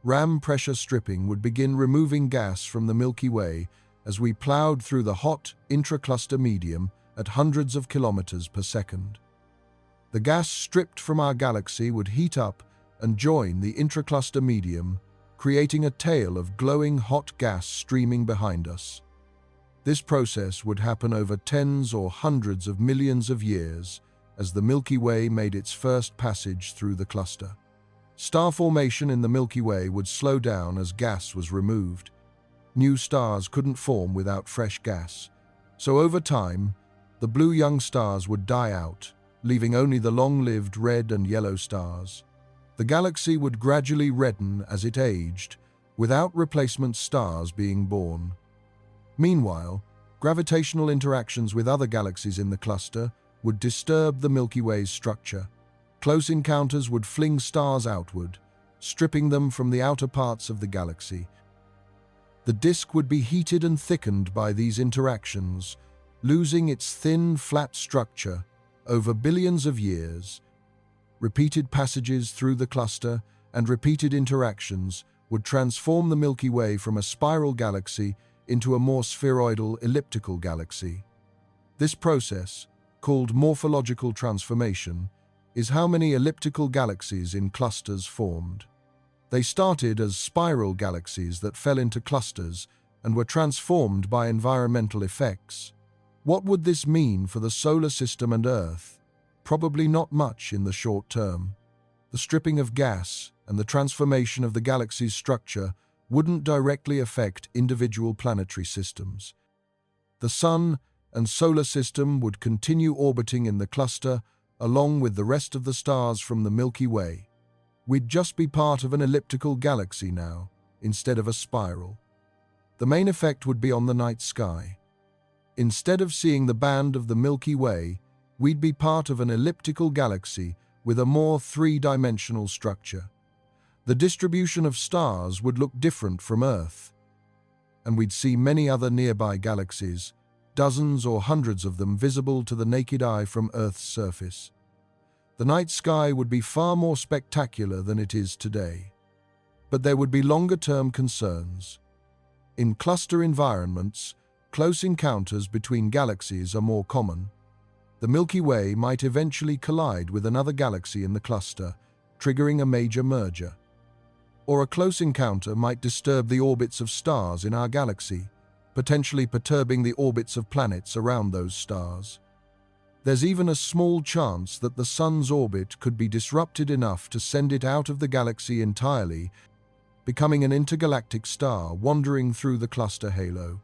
Ram pressure stripping would begin removing gas from the Milky Way as we plowed through the hot intracluster medium at hundreds of kilometers per second. The gas stripped from our galaxy would heat up and join the intracluster medium, creating a tail of glowing hot gas streaming behind us. This process would happen over tens or hundreds of millions of years as the Milky Way made its first passage through the cluster. Star formation in the Milky Way would slow down as gas was removed. New stars couldn't form without fresh gas, so over time, the blue young stars would die out, leaving only the long-lived red and yellow stars. The galaxy would gradually redden as it aged, without replacement stars being born. Meanwhile, gravitational interactions with other galaxies in the cluster would disturb the Milky Way's structure. Close encounters would fling stars outward, stripping them from the outer parts of the galaxy. The disk would be heated and thickened by these interactions, losing its thin, flat structure over billions of years. Repeated passages through the cluster and repeated interactions would transform the Milky Way from a spiral galaxy into a more spheroidal, elliptical galaxy. This process, called morphological transformation, is how many elliptical galaxies in clusters formed. They started as spiral galaxies that fell into clusters and were transformed by environmental effects. What would this mean for the solar system and Earth? Probably not much in the short term. The stripping of gas and the transformation of the galaxy's structure wouldn't directly affect individual planetary systems. The Sun and solar system would continue orbiting in the cluster along with the rest of the stars from the Milky Way. We'd just be part of an elliptical galaxy now, instead of a spiral. The main effect would be on the night sky. Instead of seeing the band of the Milky Way, we'd be part of an elliptical galaxy with a more three-dimensional structure. The distribution of stars would look different from Earth, and we'd see many other nearby galaxies, dozens or hundreds of them visible to the naked eye from Earth's surface. The night sky would be far more spectacular than it is today. But there would be longer-term concerns. In cluster environments, close encounters between galaxies are more common. The Milky Way might eventually collide with another galaxy in the cluster, triggering a major merger. Or a close encounter might disturb the orbits of stars in our galaxy, potentially perturbing the orbits of planets around those stars. There's even a small chance that the Sun's orbit could be disrupted enough to send it out of the galaxy entirely, becoming an intergalactic star wandering through the cluster halo.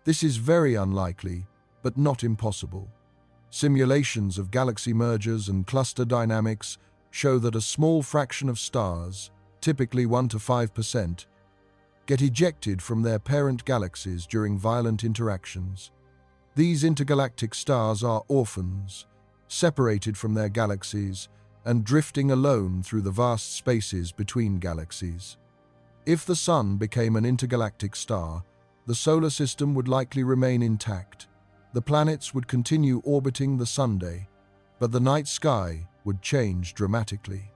This is very unlikely, but not impossible. Simulations of galaxy mergers and cluster dynamics show that a small fraction of stars, typically 1 to 5%, get ejected from their parent galaxies during violent interactions. These intergalactic stars are orphans, separated from their galaxies and drifting alone through the vast spaces between galaxies. If the Sun became an intergalactic star, the solar system would likely remain intact. The planets would continue orbiting the Sunday, but the night sky would change dramatically.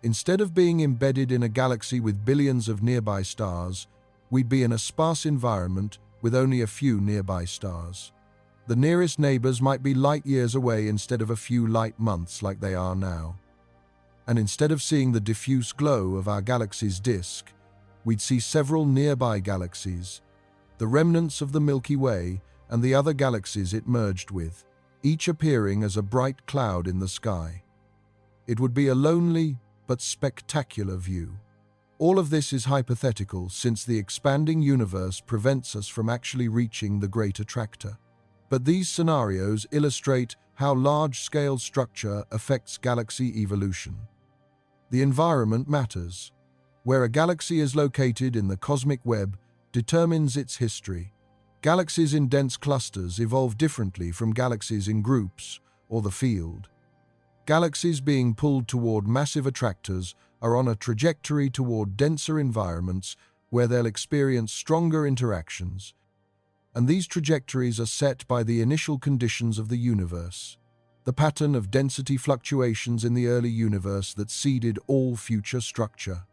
Instead of being embedded in a galaxy with billions of nearby stars, we'd be in a sparse environment with only a few nearby stars. The nearest neighbors might be light years away instead of a few light months like they are now. And instead of seeing the diffuse glow of our galaxy's disk, we'd see several nearby galaxies, the remnants of the Milky Way and the other galaxies it merged with, each appearing as a bright cloud in the sky. It would be a lonely but spectacular view. All of this is hypothetical since the expanding universe prevents us from actually reaching the Great Attractor. But these scenarios illustrate how large-scale structure affects galaxy evolution. The environment matters. Where a galaxy is located in the cosmic web determines its history. Galaxies in dense clusters evolve differently from galaxies in groups or the field. Galaxies being pulled toward massive attractors are on a trajectory toward denser environments where they'll experience stronger interactions. And these trajectories are set by the initial conditions of the universe, the pattern of density fluctuations in the early universe that seeded all future structure.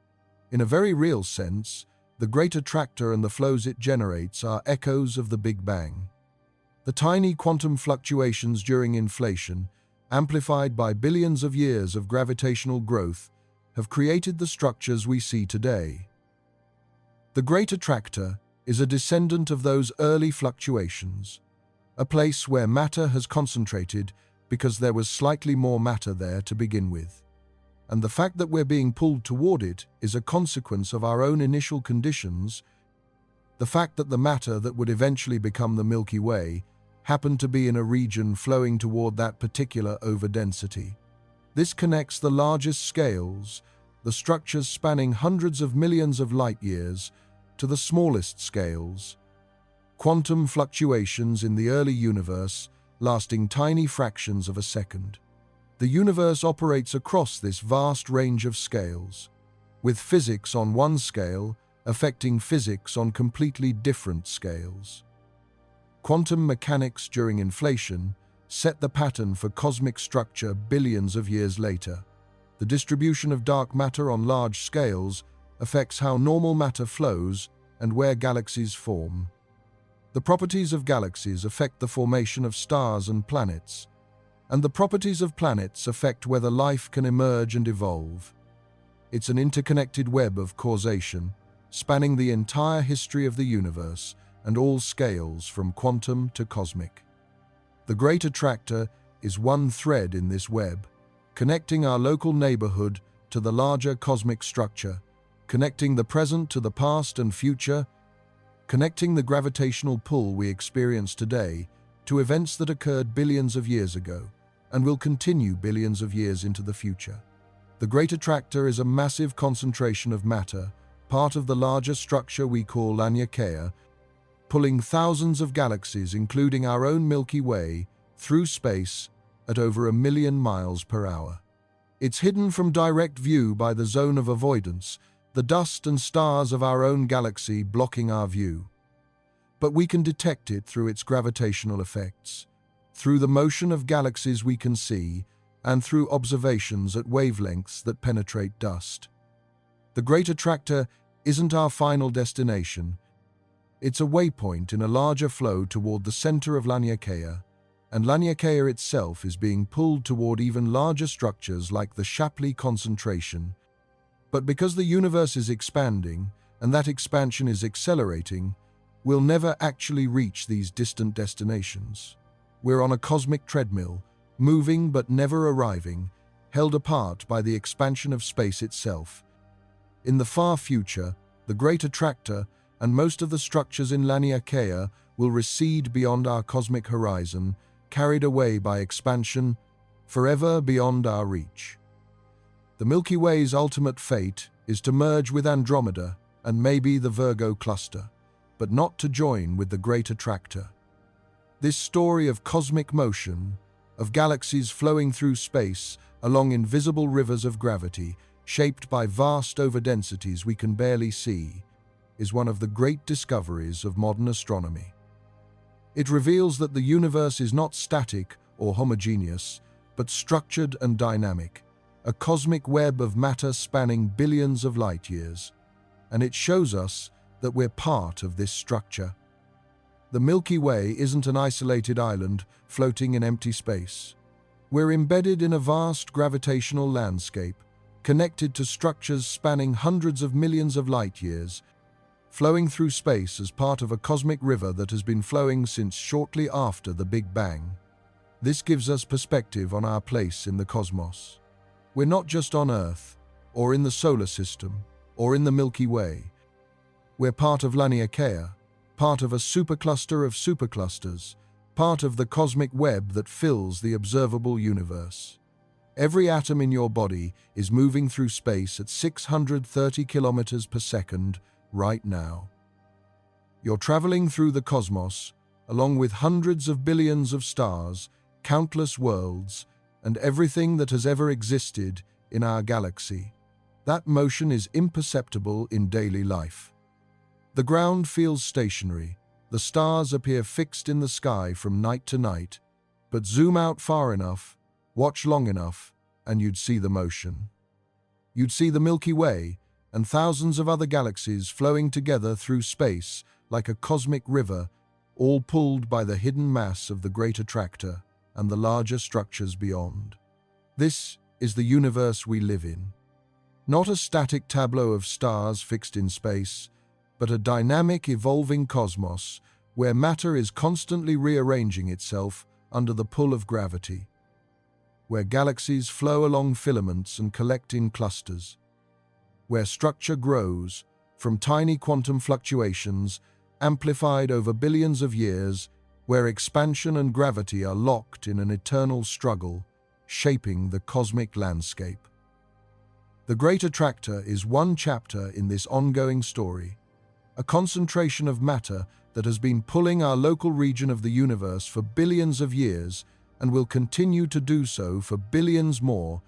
In a very real sense, the Great Attractor and the flows it generates are echoes of the Big Bang. The tiny quantum fluctuations during inflation, amplified by billions of years of gravitational growth, have created the structures we see today. The Great Attractor is a descendant of those early fluctuations, a place where matter has concentrated because there was slightly more matter there to begin with. And the fact that we're being pulled toward it is a consequence of our own initial conditions. The fact that the matter that would eventually become the Milky Way happened to be in a region flowing toward that particular overdensity. This connects the largest scales, the structures spanning hundreds of millions of light years, to the smallest scales, quantum fluctuations in the early universe lasting tiny fractions of a second. The universe operates across this vast range of scales, with physics on one scale affecting physics on completely different scales. Quantum mechanics during inflation set the pattern for cosmic structure billions of years later. The distribution of dark matter on large scales affects how normal matter flows and where galaxies form. The properties of galaxies affect the formation of stars and planets, and the properties of planets affect whether life can emerge and evolve. It's an interconnected web of causation, spanning the entire history of the universe and all scales from quantum to cosmic. The Great Attractor is one thread in this web, connecting our local neighborhood to the larger cosmic structure, connecting the present to the past and future, connecting the gravitational pull we experience today to events that occurred billions of years ago and will continue billions of years into the future. The Great Attractor is a massive concentration of matter, part of the larger structure we call Laniakea, pulling thousands of galaxies, including our own Milky Way, through space at over 1 million miles per hour. It's hidden from direct view by the zone of avoidance, the dust and stars of our own galaxy blocking our view. But we can detect it through its gravitational effects, through the motion of galaxies we can see, and through observations at wavelengths that penetrate dust. The Great Attractor isn't our final destination. It's a waypoint in a larger flow toward the center of Laniakea, and Laniakea itself is being pulled toward even larger structures like the Shapley concentration. But because the universe is expanding, and that expansion is accelerating, we'll never actually reach these distant destinations. We're on a cosmic treadmill, moving but never arriving, held apart by the expansion of space itself. In the far future, the Great Attractor and most of the structures in Laniakea will recede beyond our cosmic horizon, carried away by expansion, forever beyond our reach. The Milky Way's ultimate fate is to merge with Andromeda and maybe the Virgo cluster, but not to join with the Great Attractor. This story of cosmic motion, of galaxies flowing through space along invisible rivers of gravity, shaped by vast overdensities we can barely see, is one of the great discoveries of modern astronomy. It reveals that the universe is not static or homogeneous, but structured and dynamic, a cosmic web of matter spanning billions of light years. And it shows us that we're part of this structure. The Milky Way isn't an isolated island floating in empty space. We're embedded in a vast gravitational landscape, connected to structures spanning hundreds of millions of light years, flowing through space as part of a cosmic river that has been flowing since shortly after the Big Bang. This gives us perspective on our place in the cosmos. We're not just on Earth, or in the solar system, or in the Milky Way. We're part of Laniakea, part of a supercluster of superclusters, part of the cosmic web that fills the observable universe. Every atom in your body is moving through space at 630 kilometers per second right now. You're traveling through the cosmos, along with hundreds of billions of stars, countless worlds, and everything that has ever existed in our galaxy. That motion is imperceptible in daily life. The ground feels stationary, the stars appear fixed in the sky from night to night, but zoom out far enough, watch long enough, and you'd see the motion. You'd see the Milky Way and thousands of other galaxies flowing together through space like a cosmic river, all pulled by the hidden mass of the Great Attractor and the larger structures beyond. This is the universe we live in. Not a static tableau of stars fixed in space, but a dynamic, evolving cosmos where matter is constantly rearranging itself under the pull of gravity, where galaxies flow along filaments and collect in clusters, where structure grows from tiny quantum fluctuations amplified over billions of years, where expansion and gravity are locked in an eternal struggle, shaping the cosmic landscape. The Great Attractor is one chapter in this ongoing story, a concentration of matter that has been pulling our local region of the universe for billions of years and will continue to do so for billions more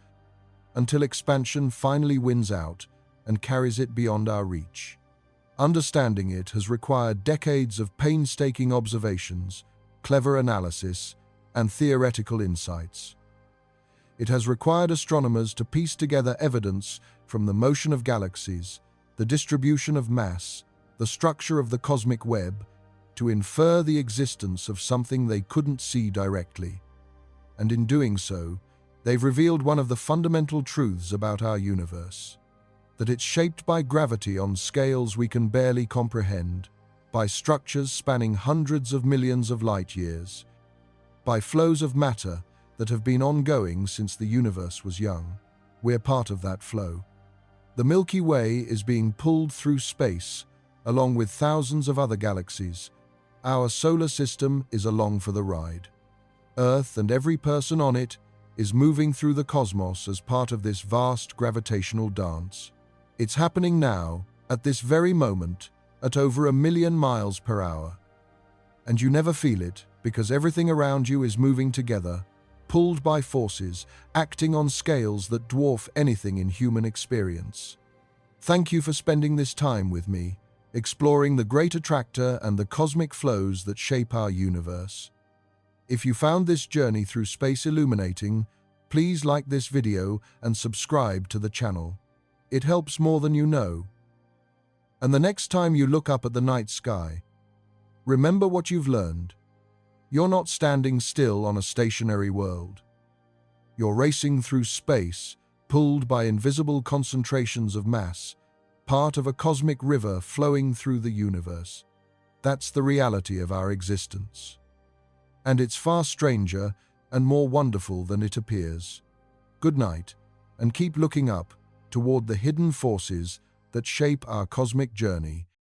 until expansion finally wins out and carries it beyond our reach. Understanding it has required decades of painstaking observations, clever analysis, and theoretical insights. It has required astronomers to piece together evidence from the motion of galaxies, the distribution of mass, the structure of the cosmic web, to infer the existence of something they couldn't see directly. And in doing so, they've revealed one of the fundamental truths about our universe: that it's shaped by gravity on scales we can barely comprehend, by structures spanning hundreds of millions of light years, by flows of matter that have been ongoing since the universe was young. We're part of that flow. The Milky Way is being pulled through space, along with thousands of other galaxies. Our solar system is along for the ride. Earth and every person on it is moving through the cosmos as part of this vast gravitational dance. It's happening now, at this very moment, at over 1 million miles per hour. And you never feel it because everything around you is moving together, pulled by forces, acting on scales that dwarf anything in human experience. Thank you for spending this time with me, exploring the Great Attractor and the cosmic flows that shape our universe. If you found this journey through space illuminating, please like this video and subscribe to the channel. It helps more than you know. And the next time you look up at the night sky, remember what you've learned. You're not standing still on a stationary world. You're racing through space, pulled by invisible concentrations of mass, part of a cosmic river flowing through the universe. That's the reality of our existence. And it's far stranger and more wonderful than it appears. Good night, and keep looking up toward the hidden forces that shape our cosmic journey.